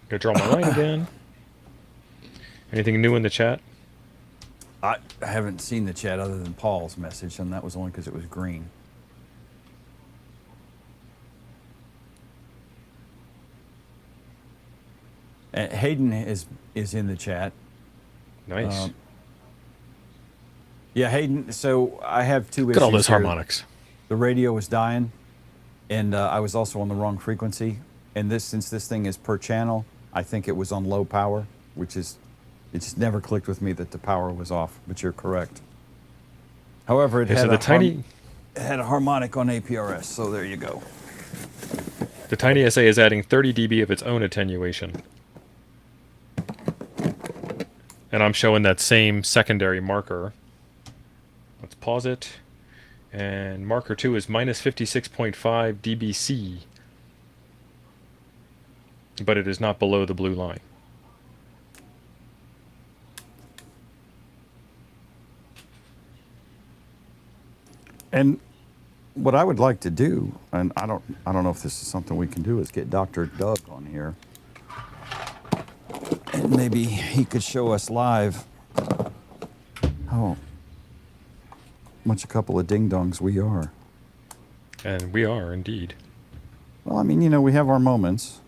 S1: Gonna draw my line again. Anything new in the chat?
S2: I haven't seen the chat other than Paul's message, and that was only because it was green. Hayden is in the chat.
S1: Nice.
S2: Yeah, Hayden. So I have two
S1: Look
S2: issues
S1: at all those
S2: here.
S1: harmonics.
S2: The radio was dying, and I was also on the wrong frequency. And since this thing is per channel, I think it was on low power, it just never clicked with me that the power was off. But you're correct. However, it
S1: Okay, so
S2: it had a harmonic on APRS, so there you go.
S1: the tiny SA is adding 30 dB of its own attenuation. And I'm showing that same secondary marker. Let's pause it. And marker 2 is minus 56.5 dBc. But it is not below the blue line.
S2: And what I would like to do, and I don't know if this is something we can do, is get Dr. Doug on here. And maybe he could show us live how much a couple of ding-dongs we are.
S1: And we are, indeed.
S2: Well, I mean, we have our moments.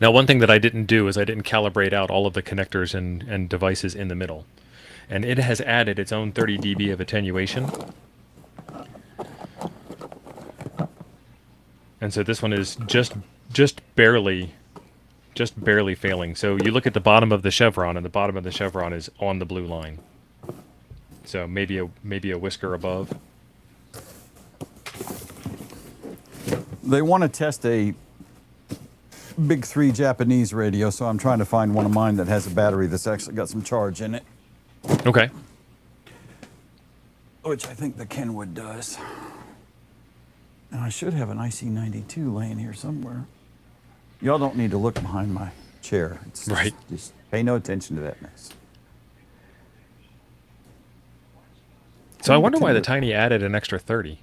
S1: Now, one thing that I didn't do is I didn't calibrate out all of the connectors and devices in the middle. And it has added its own 30 dB of attenuation. And so this one is just barely failing. So you look at the bottom of the chevron, and the bottom of the chevron is on the blue line. So maybe a whisker above.
S2: They want to test a Big 3 Japanese radio, so I'm trying to find one of mine that has a battery that's actually got some charge in it,
S1: Okay.
S2: which I think the Kenwood does. And I should have an IC92 laying here somewhere. Y'all don't need to look behind my chair. It's
S1: Right.
S2: Just pay no attention to that mess.
S1: So I wonder why the Tiny added an extra 30.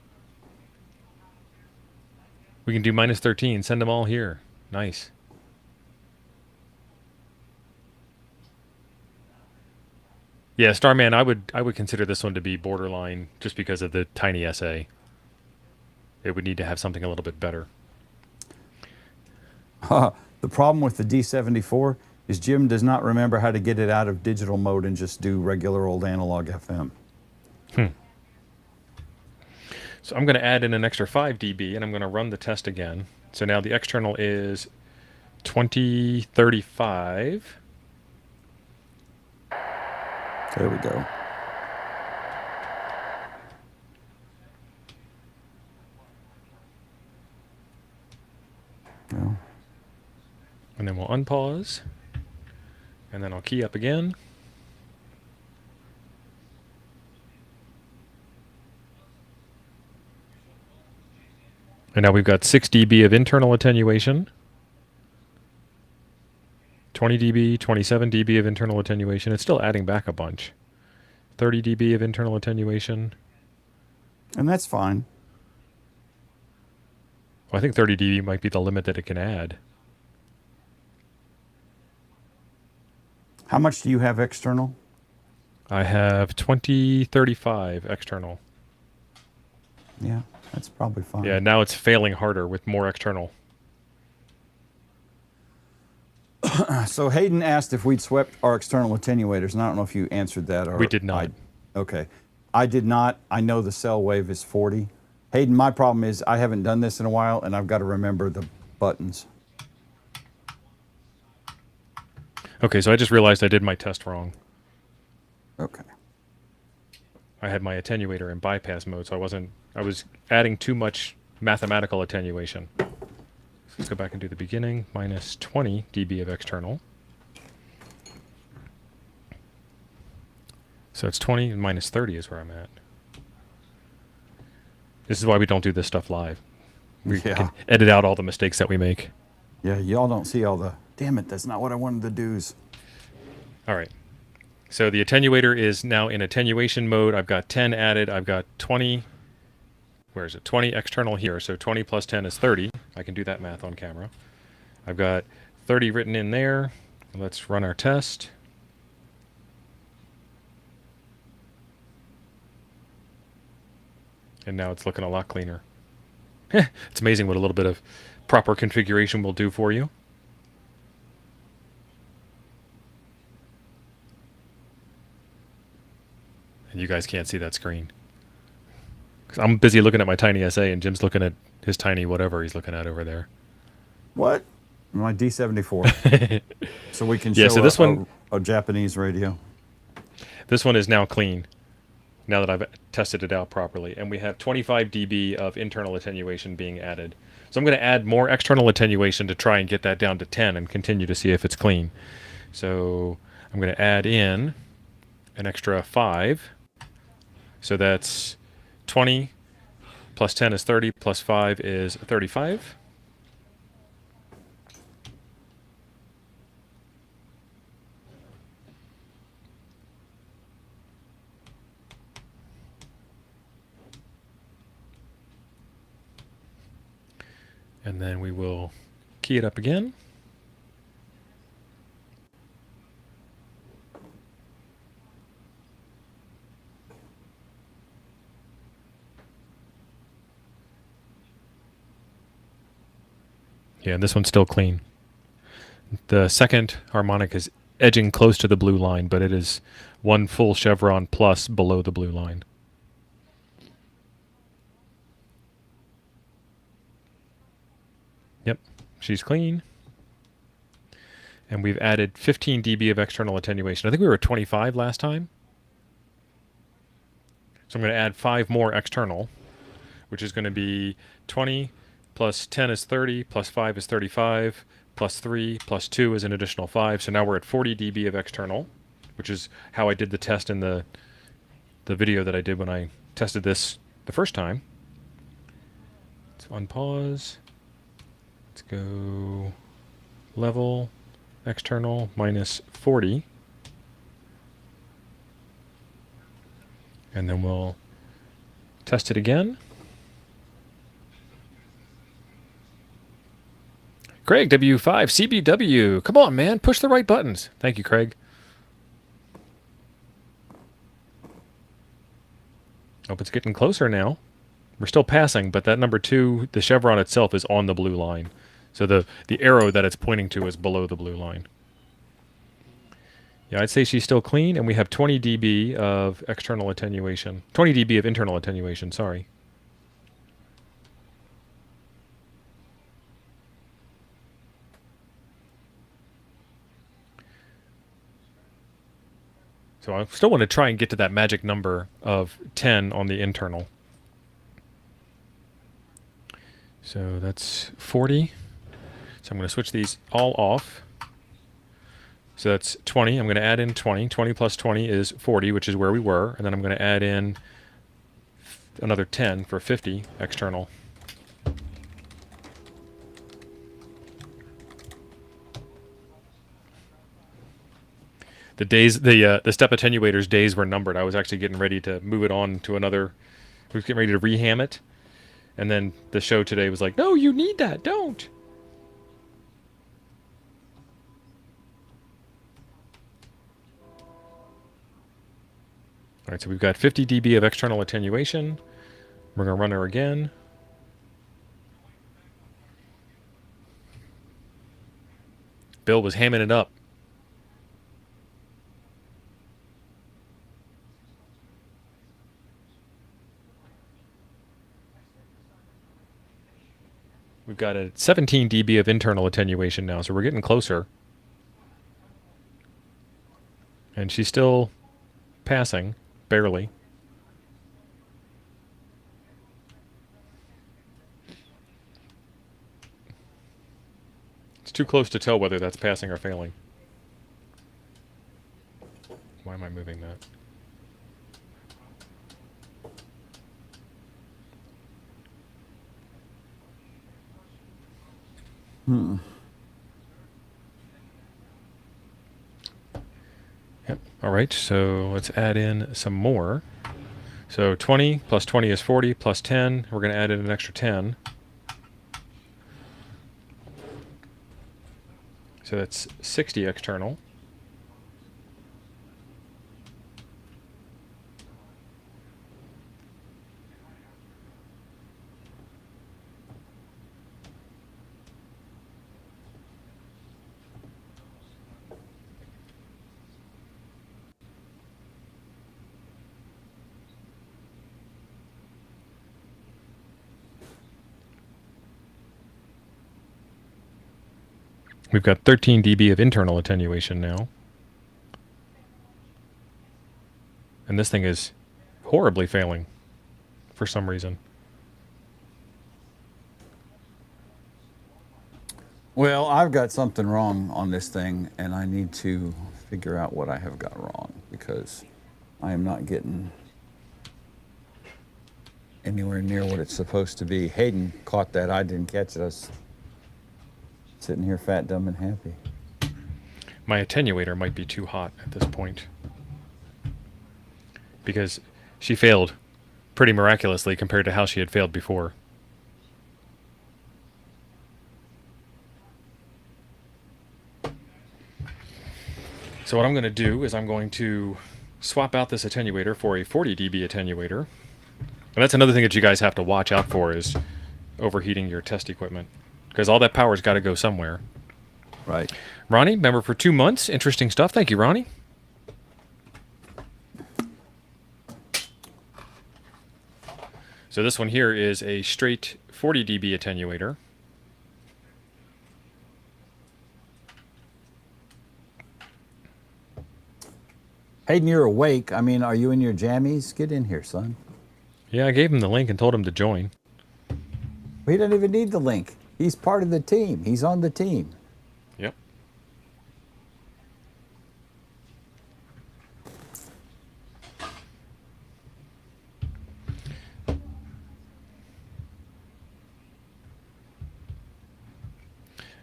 S1: We can do minus 13. Send them all here. Nice. Yeah, Starman, I would consider this one to be borderline just because of the Tiny SA. It would need to have something a little bit better.
S2: The problem with the D74 is Jim does not remember how to get it out of digital mode and just do regular old analog FM.
S1: So I'm going to add in an extra 5 dB, and I'm going to run the test again. So now the external is 2035.
S2: There we go. No.
S1: And then we'll unpause. And then I'll key up again. And now we've got 6 dB of internal attenuation. 20 dB, 27 dB of internal attenuation. It's still adding back a bunch. 30 dB of internal attenuation.
S2: And that's fine.
S1: Well, I think 30 dB might be the limit that it can add.
S2: How much do you have external?
S1: I have 2035 external.
S2: Yeah, that's probably fine.
S1: Yeah, now it's failing harder with more external.
S2: So Hayden asked if we'd swept our external attenuators, and I don't know if you answered that or...
S1: We did not.
S2: Okay. I did not. I know the cell wave is 40. Hayden, my problem is I haven't done this in a while, and I've got to remember the buttons.
S1: Okay, so I just realized I did my test wrong.
S2: Okay.
S1: I had my attenuator in bypass mode, so I was adding too much mathematical attenuation. So let's go back and do the beginning. Minus 20 dB of external. So it's 20 and minus 30 is where I'm at. This is why we don't do this stuff live. We
S2: Yeah.
S1: can edit out all the mistakes that we make.
S2: Yeah, y'all don't see all the, damn it, that's not what I wanted to do.
S1: All right. So the attenuator is now in attenuation mode. I've got 10 added. I've got 20. Where is it? 20 external here. So 20 plus 10 is 30. I can do that math on camera. I've got 30 written in there. Let's run our test. And now it's looking a lot cleaner. It's amazing what a little bit of proper configuration will do for you. And you guys can't see that screen. 'Cause I'm busy looking at my tiny SA, and Jim's looking at his tiny whatever he's looking at over there.
S2: What? My D74. So we can show
S1: Yeah, so this one,
S2: a Japanese radio.
S1: this one is now clean. Now that I've tested it out properly, and we have 25 dB of internal attenuation being added. So I'm going to add more external attenuation to try and get that down to 10 and continue to see if it's clean. So I'm going to add in an extra 5. So that's 20 plus 10 is 30 plus 5 is 35. And then we will key it up again. Yeah, and this one's still clean. The second harmonic is edging close to the blue line, but it is one full chevron plus below the blue line. Yep, she's clean. And we've added 15 dB of external attenuation. I think we were at 25 last time. So I'm going to add 5 more external, which is going to be 20 plus 10 is 30, plus 5 is 35, plus 3 plus 2 is an additional 5. So now we're at 40 dB of external, which is how I did the test in the video that I did when I tested this the first time. Let's unpause. Let's go level, external, minus 40. And then we'll test it again. Craig, W5, CBW. Come on, man. Push the right buttons. Thank you, Craig. Oh, it's getting closer now. We're still passing, but that number 2, the chevron itself, is on the blue line. So the arrow that it's pointing to is below the blue line. Yeah, I'd say she's still clean, and we have 20 dB of external attenuation. 20 dB of internal attenuation, sorry. So I still want to try and get to that magic number of 10 on the internal. So that's 40. So I'm going to switch these all off. So that's 20. I'm going to add in 20. 20 plus 20 is 40, which is where we were. And then I'm going to add in another 10 for 50 external. The days, the step attenuator's days were numbered. I was actually getting ready to move it on to another. I was getting ready to reham it. And then the show today was like, no, you need that. Don't. All right, so we've got 50 dB of external attenuation. We're going to run her again. Bill was hamming it up. We've got a 17 dB of internal attenuation now, so we're getting closer. And she's still passing, barely. It's too close to tell whether that's passing or failing. Why am I moving that? Yep. All right, so let's add in some more. So 20 plus 20 is 40 plus 10. We're going to add in an extra 10. So that's 60 external. We've got 13 dB of internal attenuation now. And this thing is horribly failing for some reason.
S2: Well, I've got something wrong on this thing, and I need to figure out what I have got wrong because I am not getting anywhere near what it's supposed to be. Hayden caught that. I didn't catch it. I was sitting here fat, dumb, and happy.
S1: My attenuator might be too hot at this point. Because she failed pretty miraculously compared to how she had failed before. So what I'm going to do is I'm going to swap out this attenuator for a 40 dB attenuator. And that's another thing that you guys have to watch out for is overheating your test equipment. Because all that power's got to go somewhere.
S2: Right.
S1: Ronnie, member for 2 months. Interesting stuff. Thank you, Ronnie. So this one here is a straight 40 dB attenuator.
S2: Hayden, you're awake. I mean, are you in your jammies? Get in here, son.
S1: Yeah, I gave him the link and told him to join.
S2: He doesn't even need the link. He's part of the team. He's on the team.
S1: Yep.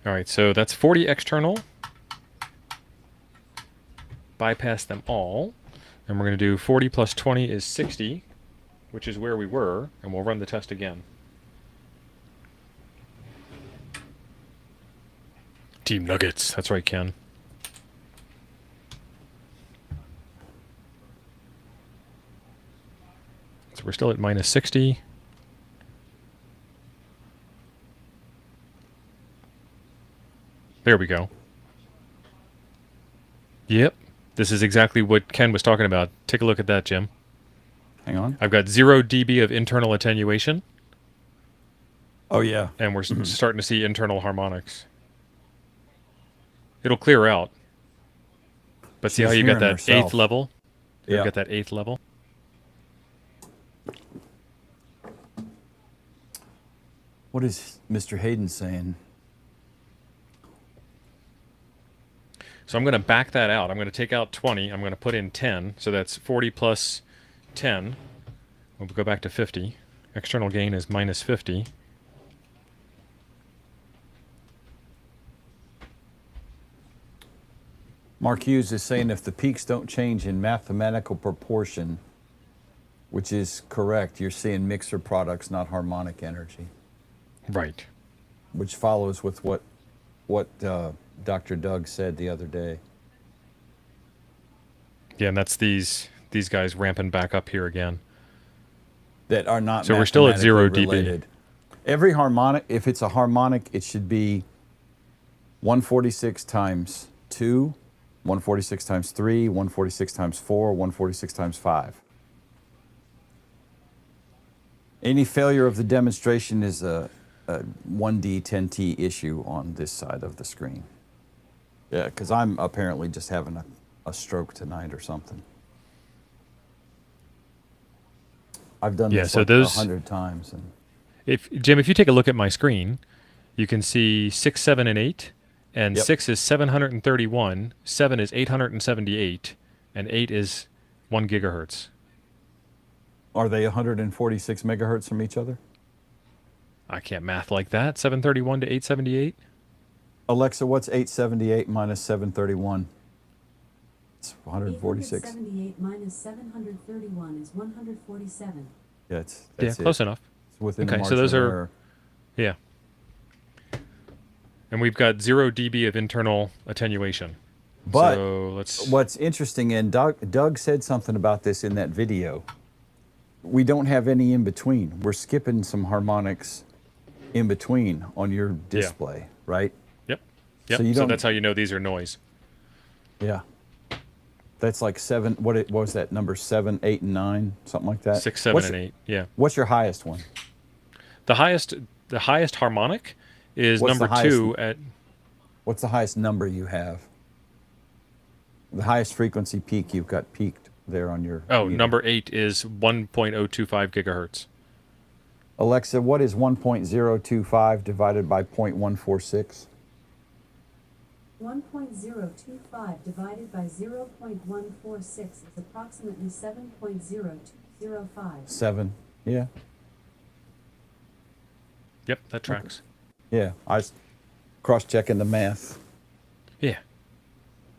S1: All right, so that's 40 external. Bypass them all. And we're going to do 40 plus 20 is 60, which is where we were, and we'll run the test again. Team Nuggets. That's right, Ken. So we're still at minus 60. There we go. Yep. This is exactly what Ken was talking about. Take a look at that, Jim.
S2: Hang on.
S1: I've got 0 dB of internal attenuation.
S2: Oh, yeah.
S1: And we're starting to see internal harmonics. It'll clear out. But see
S2: She's
S1: how you got
S2: hearing
S1: that
S2: herself.
S1: 8th level?
S2: Yeah.
S1: You've got that 8th level?
S2: What is Mr. Hayden saying?
S1: So I'm going to back that out. I'm going to take out 20. I'm going to put in 10. So that's 40 plus 10. We'll go back to 50. External gain is minus 50.
S2: Mark Hughes is saying if the peaks don't change in mathematical proportion, which is correct, you're seeing mixer products, not harmonic energy.
S1: Right.
S2: Which follows with what Dr. Doug said the other day.
S1: Yeah, and that's these guys ramping back up here again.
S2: That are not
S1: So we're still at 0 dB.
S2: related. Every harmonic, if it's a harmonic, it should be 146 times 2, 146 times 3, 146 times 4, 146 times 5. Any failure of the demonstration is a 1D 10T issue on this side of the screen. Yeah, because I'm apparently just having a stroke tonight or something. I've done this
S1: so
S2: like
S1: those
S2: 100 times. And
S1: Jim, if you take a look at my screen, you can see 6, 7, and 8. And
S2: Yep.
S1: 6 is 731, 7 is 878, and 8 is 1 gigahertz.
S2: are they 146 megahertz from each other?
S1: I can't math like that. 731 to 878.
S2: Alexa, what's 878 minus 731? It's 146.
S4: 878 minus 731 is 147.
S2: Yeah, that's
S1: close
S2: it.
S1: enough.
S2: It's within the
S1: Okay,
S2: margin
S1: so those
S2: of
S1: are
S2: error.
S1: yeah. And we've got 0 dB of internal attenuation.
S2: But
S1: so let's.
S2: what's interesting, and Doug said something about this in that video. We don't have any in between. We're skipping some harmonics in between on your display, right?
S1: Yep. Yep.
S2: So you
S1: So
S2: don't-
S1: that's how you know these are noise.
S2: Yeah. That's like 7. What was that number? 7, 8, and 9, something like that.
S1: 6, 7, and 8. Yeah.
S2: What's your highest one?
S1: The highest harmonic is
S2: What's the
S1: number 2
S2: highest-
S1: at.
S2: What's the highest number you have? The highest frequency peak you've got peaked there on your.
S1: Oh,
S2: meter.
S1: number 8 is 1.025 gigahertz.
S2: Alexa, what is 1.025 divided by 0.146?
S4: 1.025 divided by 0.146 is approximately 7.0205.
S2: 7. Yeah.
S1: Yep, that tracks.
S2: Yeah. I was cross-checking the math.
S1: Yeah.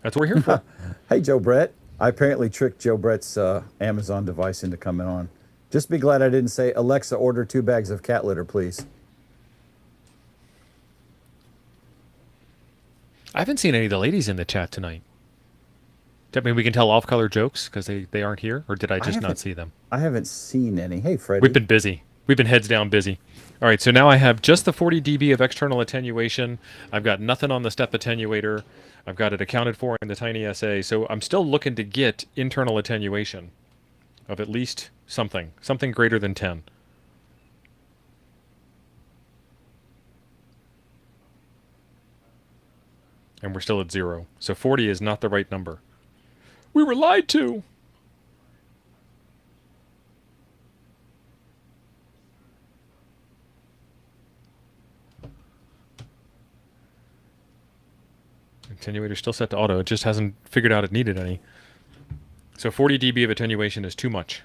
S1: That's what we're here for.
S2: Hey, Joe Brett. I apparently tricked Joe Brett's Amazon device into coming on. Just be glad I didn't say, Alexa, order 2 bags of cat litter, please.
S1: I haven't seen any of the ladies in the chat tonight. Does that mean we can tell off-color jokes because they aren't here? Or did I just not
S2: haven't-
S1: see them?
S2: I haven't seen any. Hey, Freddie.
S1: We've been busy. We've been heads down busy. All right, so now I have just the 40 dB of external attenuation. I've got nothing on the step attenuator. I've got it accounted for in the tiny SA. So I'm still looking to get internal attenuation of at least something greater than 10. And we're still at 0. So 40 is not the right number. We were lied to. Attenuator still set to auto. It just hasn't figured out it needed any. So 40 dB of attenuation is too much.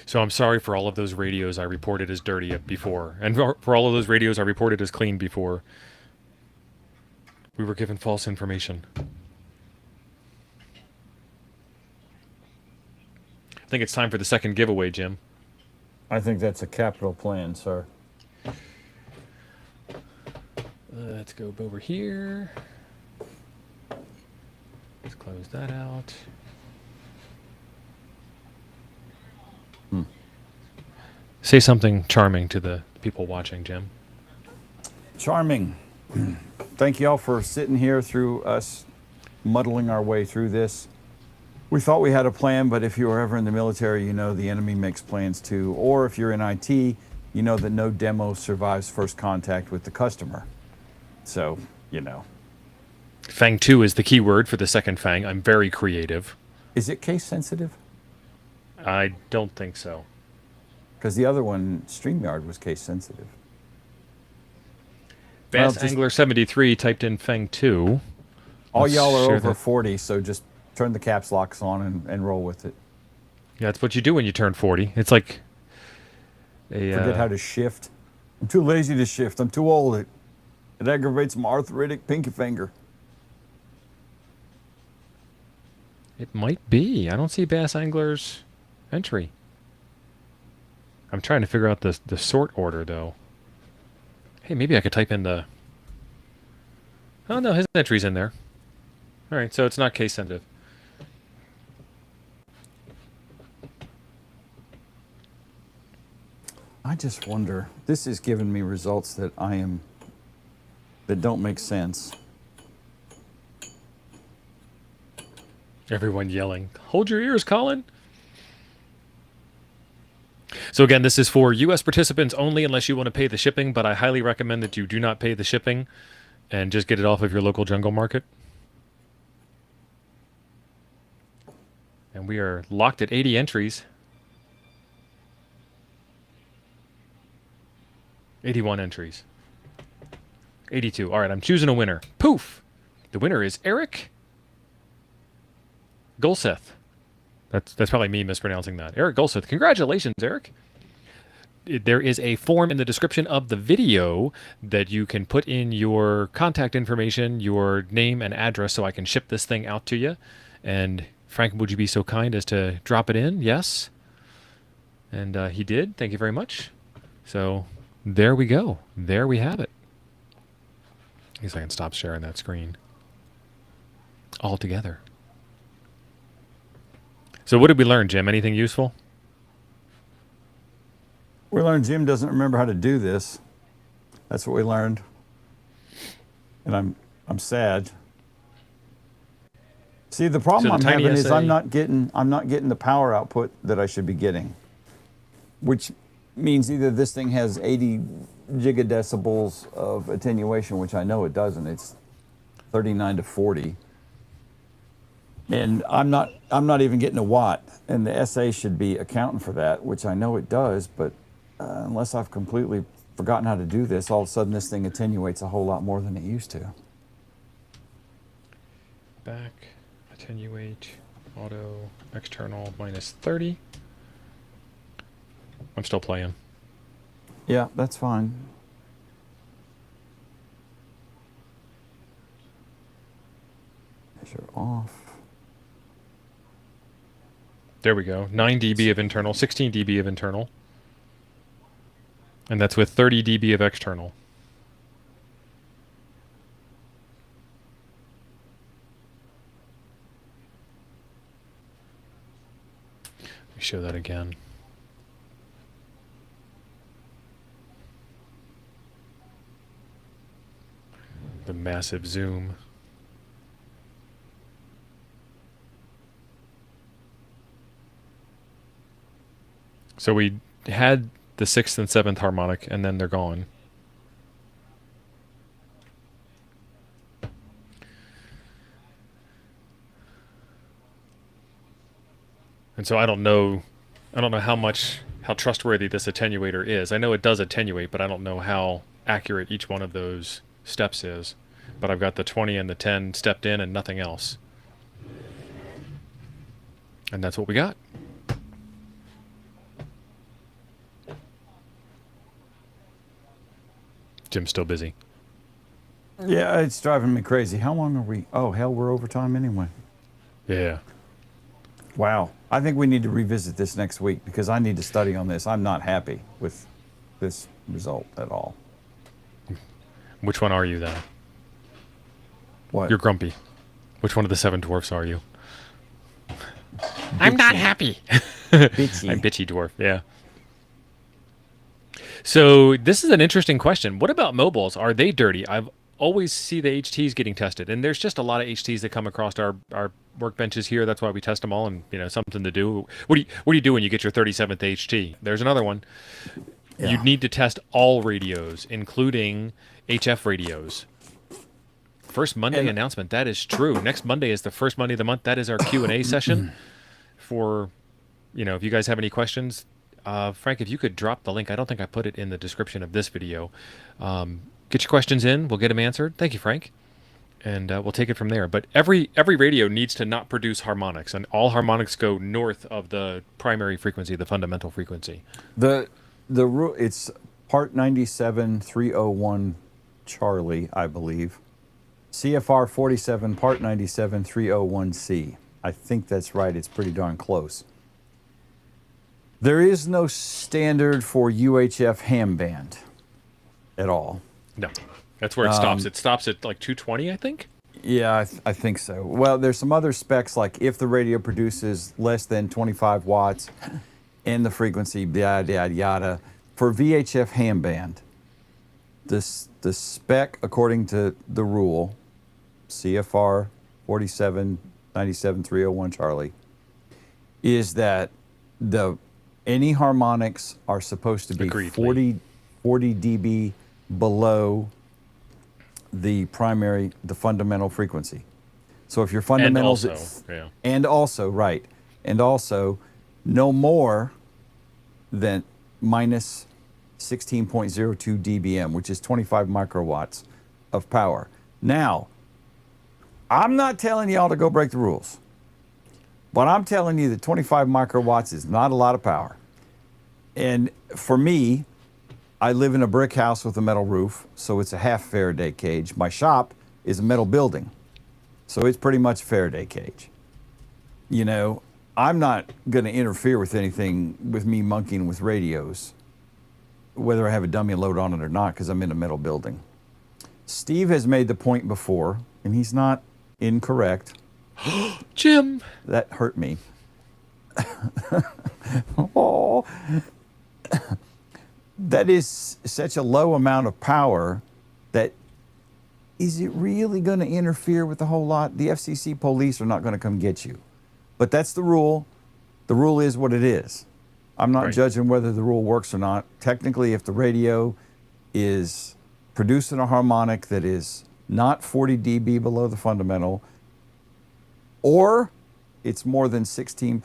S1: So I'm sorry for all of those radios I reported as dirty before, and for all of those radios I reported as clean before. We were given false information. I think it's time for the second giveaway, Jim.
S2: I think that's a capital plan, sir.
S1: Let's go over here. Let's close that out. Say something charming to the people watching, Jim.
S2: Charming. Thank you all for sitting here through us muddling our way through this. We thought we had a plan, but if you were ever in the military, you know the enemy makes plans too. Or if you're in IT, you know that no demo survives first contact with the customer. So, you know.
S1: Fang 2 is the key word for the second Fang. I'm very creative.
S2: Is it case sensitive?
S1: I don't think so.
S2: Because the other one, StreamYard, was case sensitive.
S1: Bass
S2: Well, just-
S1: Angler 73 typed in Fang 2.
S2: All
S1: Let's
S2: y'all are
S1: share
S2: over
S1: that.
S2: 40, so just turn the caps locks on and roll with it.
S1: Yeah, that's what you do when you turn 40. It's like a
S2: Forget how to shift. I'm too lazy to shift. I'm too old. It aggravates my arthritic pinky finger.
S1: It might be. I don't see Bass Angler's entry. I'm trying to figure out the sort order, though. Hey, maybe I could type in the... Oh, no, his entry's in there. All right, so it's not case sensitive.
S2: I just wonder. This is giving me results that that don't make sense.
S1: Everyone yelling, "Hold your ears, Colin!" So again, this is for U.S. participants only unless you want to pay the shipping, but I highly recommend that you do not pay the shipping and just get it off of your local jungle market. And we are locked at 80 entries. 81 entries. 82. All right, I'm choosing a winner. Poof! The winner is Eric Golseth. That's probably me mispronouncing that. Eric Golseth. Congratulations, Eric. There is a form in the description of the video that you can put in your contact information, your name and address, so I can ship this thing out to you. And Frank, would you be so kind as to drop it in? Yes. And he did. Thank you very much. So there we go. There we have it. I guess I can stop sharing that screen altogether. So what did we learn, Jim? Anything useful?
S2: We learned Jim doesn't remember how to do this. That's what we learned. And I'm sad. See, the problem
S1: So
S2: I'm
S1: the tiny
S2: having is
S1: SA
S2: I'm not getting the power output that I should be getting. Which means either this thing has 80 gigadecibels of attenuation, which I know it doesn't. It's 39 to 40. And I'm not even getting a watt, and the SA should be accounting for that, which I know it does, but unless I've completely forgotten how to do this, all of a sudden this thing attenuates a whole lot more than it used to.
S1: Back, attenuate, auto, external, minus 30. I'm still playing.
S2: Yeah, that's fine. Measure off.
S1: There we go. 9 dB of internal, 16 dB of internal. And that's with 30 dB of external. Let me show that again. The massive zoom. So we had the 6th and 7th harmonic, and then they're gone. And so I don't know how trustworthy this attenuator is. I know it does attenuate, but I don't know how accurate each one of those steps is. But I've got the 20 and the 10 stepped in and nothing else. And that's what we got. Jim's still busy.
S2: Yeah, it's driving me crazy. How long are we? Oh, hell, we're over time anyway.
S1: Yeah.
S2: Wow. I think we need to revisit this next week because I need to study on this. I'm not happy with this result at all.
S1: Which one are you then?
S2: What?
S1: You're grumpy. Which one of the 7 dwarfs are you? I'm not happy.
S2: Bitchy.
S1: I'm bitchy dwarf, yeah. So this is an interesting question. What about mobiles? Are they dirty? I've always see the HTs getting tested, and there's just a lot of HTs that come across our workbenches here. That's why we test them all, and something to do. What do you do when you get your 37th HT? There's another one.
S2: Yeah.
S1: You need to test all radios, including HF radios. First Monday announcement. That is true. Next Monday is the first Monday of the month. That is our Q&A session for, if you guys have any questions. Frank, if you could drop the link. I don't think I put it in the description of this video. Get your questions in. We'll get them answered. Thank you, Frank. And we'll take it from there. But every radio needs to not produce harmonics, and all harmonics go north of the primary frequency, the fundamental frequency.
S2: The rule, it's part 97.301 Charlie, I believe. CFR 47 part 97.301C. I think that's right. It's pretty darn close. There is no standard for UHF ham band at all.
S1: No, that's where it stops. It stops at like 220, I think.
S2: Yeah, I think so. Well, there's some other specs, like if the radio produces less than 25 watts and the frequency, yada, yada, yada. For VHF ham band, the spec, according to the rule, CFR 47 97.301 Charlie, is that any harmonics are supposed to be 40 dB below the fundamental frequency. So if your fundamentals and also no more than minus 16.02 dBm, which is 25 microwatts of power. Now, I'm not telling y'all to go break the rules. But I'm telling you that 25 microwatts is not a lot of power. And for me, I live in a brick house with a metal roof, so it's a half Faraday cage. My shop is a metal building, so it's pretty much a Faraday cage. You know, I'm not going to interfere with anything with me monkeying with radios, whether I have a dummy load on it or not, because I'm in a metal building. Steve has made the point before, and he's not incorrect.
S1: Jim.
S2: That hurt me. Oh, that is such a low amount of power that is it really going to interfere with the whole lot? The FCC police are not going to come get you. But that's the rule. The rule is what it is. I'm not judging whether the rule works or not. Technically, if the radio is producing a harmonic that is not 40 dB below the fundamental, or it's more than 16.02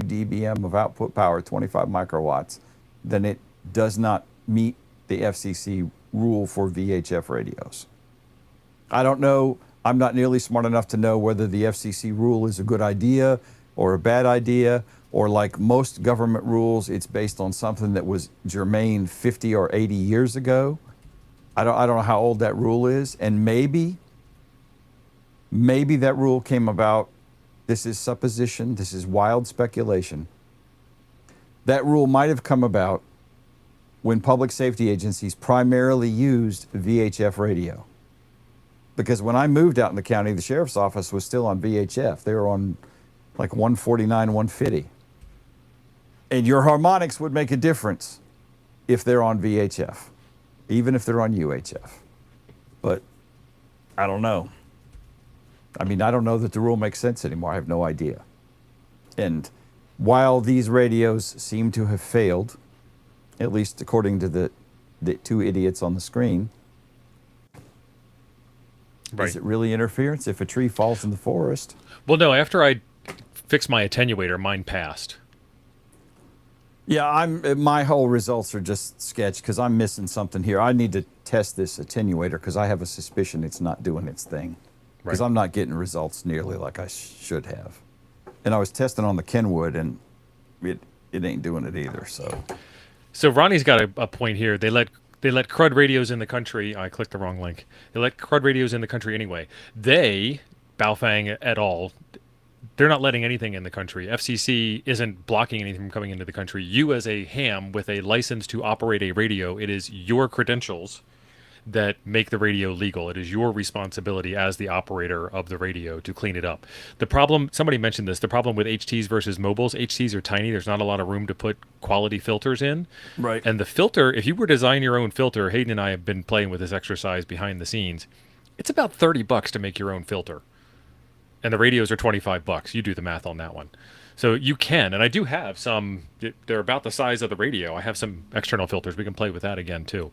S2: dBm of output power, 25 microwatts, then it does not meet the FCC rule for VHF radios. I don't know. I'm not nearly smart enough to know whether the FCC rule is a good idea or a bad idea, or like most government rules, it's based on something that was germane 50 or 80 years ago. I don't know how old that rule is, and maybe that rule came about. This is supposition. This is wild speculation. That rule might have come about when public safety agencies primarily used VHF radio. Because when I moved out in the county, the sheriff's office was still on VHF. They were on like 149, 150. And your harmonics would make a difference if they're on VHF, even if they're on UHF. But I don't know. I mean, I don't know that the rule makes sense anymore. I have no idea. And while these radios seem to have failed, at least according to the two idiots on the screen, is it really interference if a tree falls in the forest?
S1: Well, no, after I fixed my attenuator, mine passed.
S2: Yeah, my whole results are just sketch because I'm missing something here. I need to test this attenuator because I have a suspicion it's not doing its thing. Because I'm not getting results nearly like I should have. And I was testing on the Kenwood, and it ain't doing it either.
S1: So Ronnie's got a point here. They let crud radios in the country. I clicked the wrong link. They let crud radios in the country anyway. They, Baofeng et al., they're not letting anything in the country. FCC isn't blocking anything from coming into the country. You, as a ham with a license to operate a radio, it is your credentials that make the radio legal. It is your responsibility as the operator of the radio to clean it up. The problem, somebody mentioned this, the problem with HTs versus mobiles, HTs are tiny. There's not a lot of room to put quality filters in.
S2: Right.
S1: And the filter, if you were to design your own filter, Hayden and I have been playing with this exercise behind the scenes. It's about $30 to make your own filter. And the radios are $25. You do the math on that one. So you can, and I do have some, they're about the size of the radio. I have some external filters. We can play with that again too.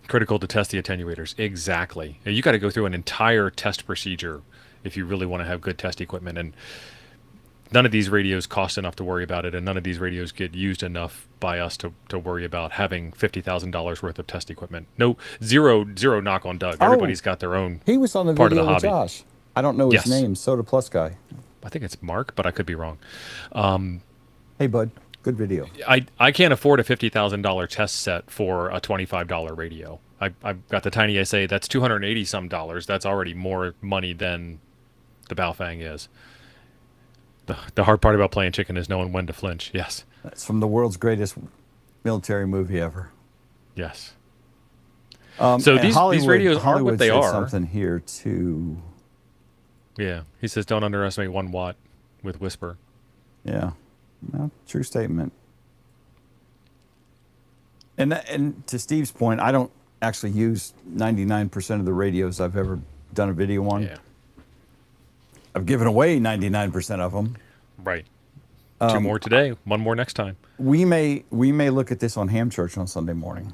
S1: Critical to test the attenuators. Exactly. You got to go through an entire test procedure if you really want to have good test equipment. And none of these radios cost enough to worry about it, and none of these radios get used enough by us to worry about having $50,000 worth of test equipment. No, zero knock on Doug. Everybody's got their own.
S2: He was on the
S1: part of
S2: video
S1: the
S2: with
S1: hobby.
S2: Josh. I don't know his name. Soda Plus guy.
S1: I think it's Mark, but I could be wrong.
S2: Hey, bud. Good video.
S1: I can't afford a $50,000 test set for a $25 radio. I've got the tiny SA. That's $280 some dollars. That's already more money than the Baofeng is. The hard part about playing chicken is knowing when to flinch. Yes.
S2: That's from the world's greatest military movie ever.
S1: Yes.
S2: So
S1: these radios aren't what they are.
S2: Something here too.
S1: Yeah, he says don't underestimate 1 watt with whisper.
S2: Yeah, well, true statement. And to Steve's point, I don't actually use 99% of the radios I've ever done a video on.
S1: Yeah.
S2: I've given away 99% of them.
S1: Right. 2 more today, 1 more next time.
S2: We may look at this on Ham Church on Sunday morning,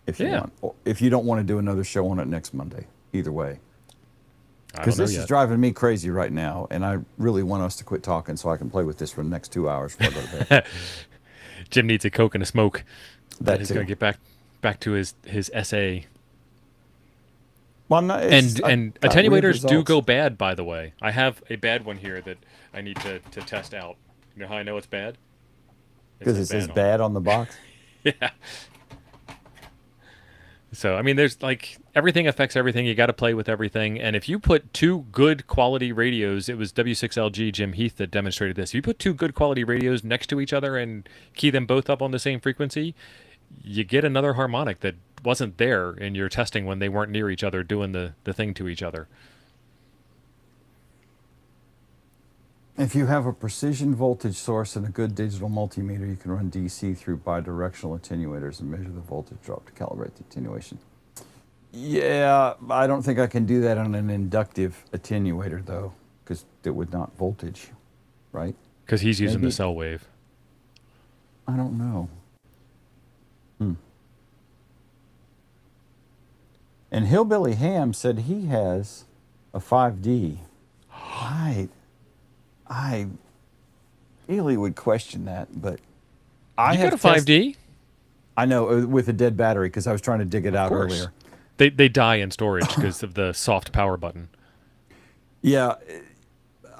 S2: if you want. Or if you don't want to do another show on it next Monday, either way. Because this is driving me crazy right now, and I really want us to quit talking so I can play with this for the next 2 hours for a little bit.
S1: Jim needs a Coke and a smoke.
S2: That
S1: he's going to get back to his SA.
S2: Well, I'm not,
S1: And
S2: got weird
S1: attenuators do
S2: results.
S1: go bad, by the way. I have a bad one here that I need to test out. You know how I know it's bad? It
S2: Because
S1: says
S2: it says
S1: bad on it.
S2: bad on the box.
S1: Yeah. So, I mean, there's like everything affects everything. You got to play with everything. And if you put two good quality radios, it was W6LG Jim Heath that demonstrated this. If you put two good quality radios next to each other and key them both up on the same frequency, you get another harmonic that wasn't there in your testing when they weren't near each other doing the thing to each other.
S2: If you have a precision voltage source and a good digital multimeter, you can run DC through bidirectional attenuators and measure the voltage drop to calibrate the attenuation. Yeah, I don't think I can do that on an inductive attenuator, though, because it would not voltage, right?
S1: Because he's using
S2: Maybe.
S1: the cell wave.
S2: I don't know. And Hillbilly Ham said he has a 5D. I really would question that, but I
S1: You
S2: have
S1: got a 5D?
S2: I know, with a dead battery, because I was trying to dig it
S1: Of
S2: out
S1: course.
S2: earlier.
S1: They die in storage because of the soft power button.
S2: Yeah,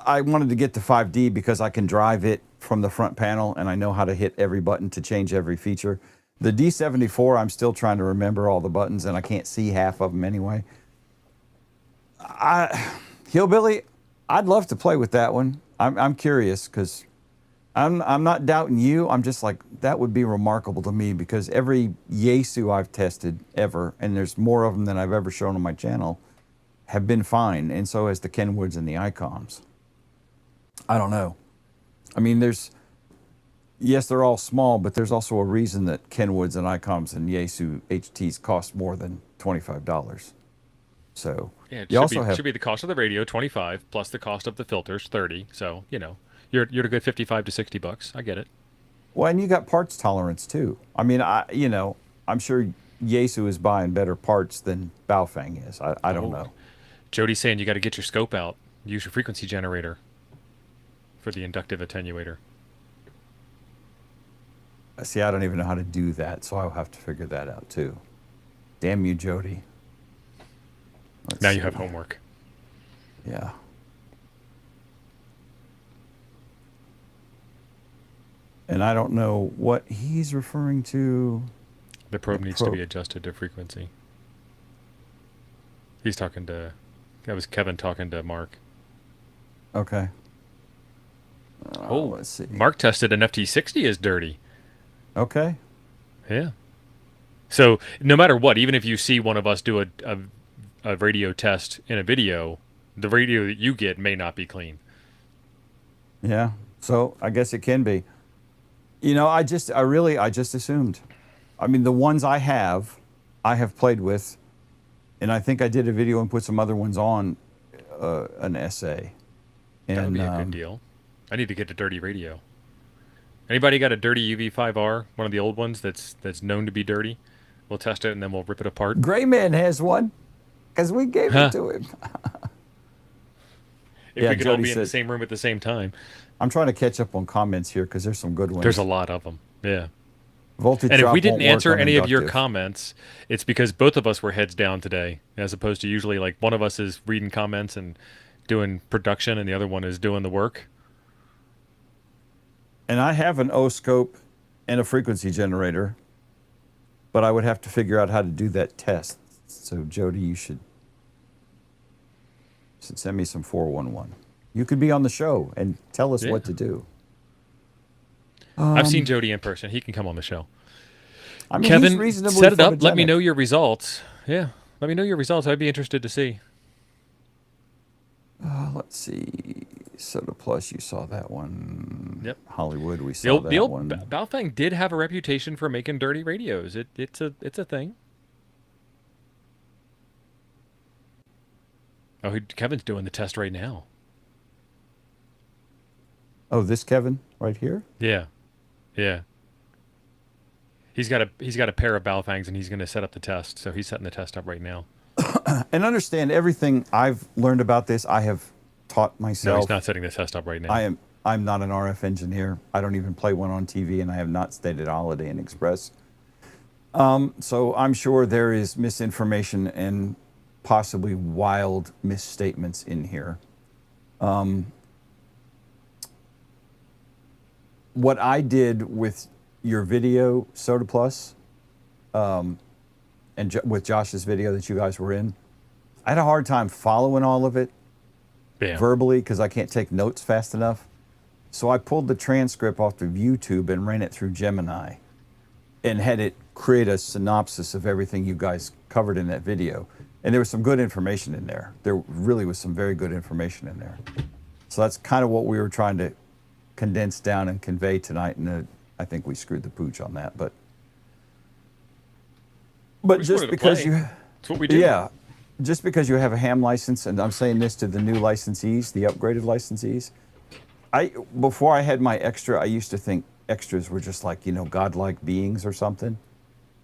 S2: I wanted to get the 5D because I can drive it from the front panel, and I know how to hit every button to change every feature. The D74, I'm still trying to remember all the buttons, and I can't see half of them anyway. Hillbilly, I'd love to play with that one. I'm curious, because I'm not doubting you. I'm just like, that would be remarkable to me, because every Yaesu I've tested ever, and there's more of them than I've ever shown on my channel, have been fine, and so has the Kenwoods and the Icoms. I don't know. I mean, yes, they're all small, but there's also a reason that Kenwoods and Icoms and Yaesu HTs cost more than $25. So
S1: Yeah, it
S2: you also have
S1: should be the cost of the radio, 25, plus the cost of the filters, 30. So, you know, you're a good 55 to $60. I get it.
S2: well, and you got parts tolerance too. I mean, I'm sure Yaesu is buying better parts than Baofeng is. I don't know.
S1: Jody's saying you got to get your scope out. Use your frequency generator for the inductive attenuator.
S2: See, I don't even know how to do that, so I'll have to figure that out too. Damn you, Jody.
S1: Now you have homework.
S2: Yeah. And I don't know what he's referring to.
S1: The probe
S2: The
S1: needs to
S2: probe.
S1: be adjusted to frequency. He's talking to... That was Kevin talking to Mark.
S2: Okay.
S1: Oh,
S2: let's see.
S1: Mark tested an FT60 as dirty.
S2: Okay.
S1: Yeah. So no matter what, even if you see one of us do a radio test in a video, the radio that you get may not be clean.
S2: Yeah. So I guess it can be. You know, I just assumed. I mean, the ones I have played with, and I think I did a video and put some other ones on an essay. And
S1: That would be a good deal. I need to get a dirty radio. Anybody got a dirty UV5R, one of the old ones that's known to be dirty? We'll test it and then we'll rip it apart.
S2: Gray Man has one, because we gave it to him.
S1: If
S2: Yeah,
S1: we could all
S2: Jody
S1: be in the
S2: said-
S1: same room at the same time.
S2: I'm trying to catch up on comments here because there's some good ones.
S1: There's a lot of them. Yeah.
S2: Voltage
S1: And if
S2: drop
S1: we didn't
S2: won't work
S1: answer
S2: on
S1: any of your
S2: inductive.
S1: comments, it's because both of us were heads down today, as opposed to usually like one of us is reading comments and doing production and the other one is doing the work.
S2: And I have an O-scope and a frequency generator, but I would have to figure out how to do that test. So Jody, you should send me some 411. You could be on the show and tell us what to do.
S1: I've seen Jody in person. He can come on the show.
S2: I mean, he's
S1: Kevin,
S2: reasonably
S1: set it up. Let me
S2: photogenic.
S1: know your results. Yeah, let me know your results. I'd be interested to see.
S2: Let's see. Soda Plus, you saw that one.
S1: Yep.
S2: Hollywood, we
S1: The
S2: saw
S1: old,
S2: that
S1: the old
S2: one.
S1: Baofeng did have a reputation for making dirty radios. It's a thing. Oh, Kevin's doing the test right now.
S2: Oh, this Kevin right here?
S1: Yeah, yeah. He's got a pair of Baofengs and he's going to set up the test. So he's setting the test up right now.
S2: And understand, everything I've learned about this, I have taught myself.
S1: No, he's not setting the test up right now.
S2: I'm not an RF engineer. I don't even play one on TV, and I have not stayed at Holiday Inn Express. So I'm sure there is misinformation and possibly wild misstatements in here. What I did with your video, Soda Plus, and with Josh's video that you guys were in, I had a hard time following all of it verbally because I can't take notes fast enough. So I pulled the transcript off of YouTube and ran it through Gemini and had it create a synopsis of everything you guys covered in that video. And there was some good information in there. There really was some very good information in there. So that's kind of what we were trying to condense down and convey tonight. And I think we screwed the pooch on that. But just because
S1: that's what we do.
S2: Yeah. Just because you have a ham license, and I'm saying this to the new licensees, the upgraded licensees, before I had my extra, I used to think extras were just like, godlike beings or something.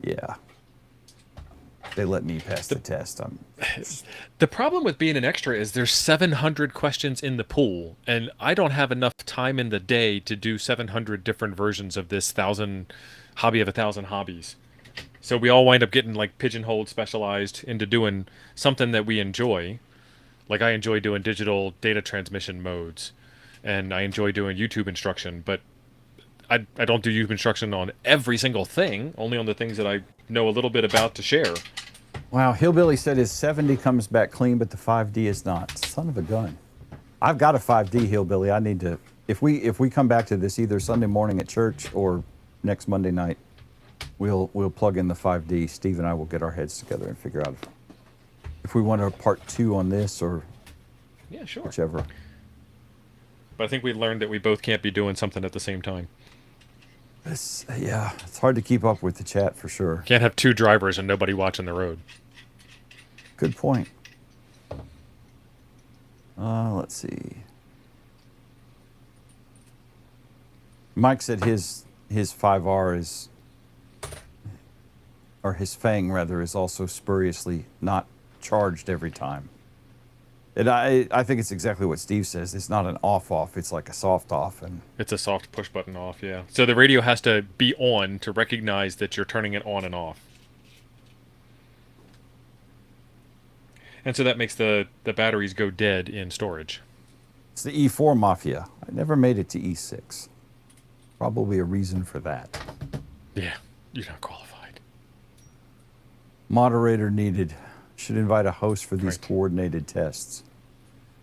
S2: Yeah. They let me pass the test.
S1: The problem with being an extra is there's 700 questions in the pool, and I don't have enough time in the day to do 700 different versions of this hobby of 1,000 hobbies. So we all wind up getting like pigeonholed, specialized into doing something that we enjoy. Like I enjoy doing digital data transmission modes, and I enjoy doing YouTube instruction, but I don't do YouTube instruction on every single thing, only on the things that I know a little bit about to share.
S2: Wow, Hillbilly said his 70 comes back clean, but the 5D is not. Son of a gun. I've got a 5D, Hillbilly. I need to, if we come back to this either Sunday morning at church or next Monday night, we'll plug in the 5D. Steve and I will get our heads together and figure out if we want a part 2 on this or
S1: sure,
S2: whichever.
S1: But I think we learned that we both can't be doing something at the same time.
S2: It's hard to keep up with the chat for sure.
S1: Can't have two drivers and nobody watching the road.
S2: Good point. Let's see. Mike said his 5R is, or his Feng rather, is also spuriously not charged every time. And I think it's exactly what Steve says. It's not an off-off. It's like a soft off. And
S1: it's a soft push button off, yeah. So the radio has to be on to recognize that you're turning it on and off. And so that makes the batteries go dead in storage.
S2: It's the E4 Mafia. I never made it to E6. Probably a reason for that.
S1: Yeah, you're not qualified.
S2: Moderator needed. Should invite a host for these coordinated tests.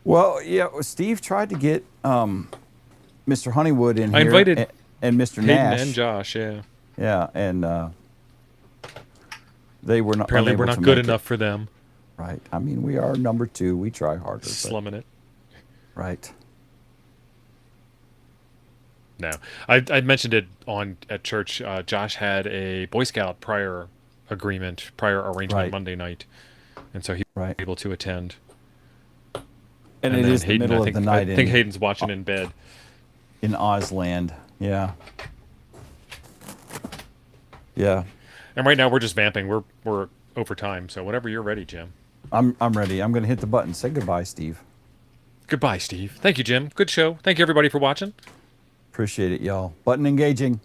S2: Well, yeah, Steve tried to get Mr. Honeywood in here.
S1: I invited
S2: and Mr.
S1: Hayden
S2: Nash
S1: and Josh, yeah.
S2: Yeah, and they were not.
S1: Apparently, we're not good enough for them.
S2: Right. I mean, we are number 2. We try harder.
S1: Slumming it.
S2: Right.
S1: No, I mentioned it at church. Josh had a Boy Scout prior arrangement Monday night, and so he was able to attend.
S2: And it is
S1: Hayden,
S2: the middle of the night.
S1: I think Hayden's watching in bed.
S2: In Ozland, yeah. Yeah.
S1: And right now we're just vamping. We're over time, so whenever you're ready, Jim.
S2: I'm ready. I'm going to hit the button. Say goodbye, Steve.
S1: Goodbye, Steve. Thank you, Jim. Good show. Thank you, everybody, for watching.
S2: Appreciate it, y'all. Button engaging.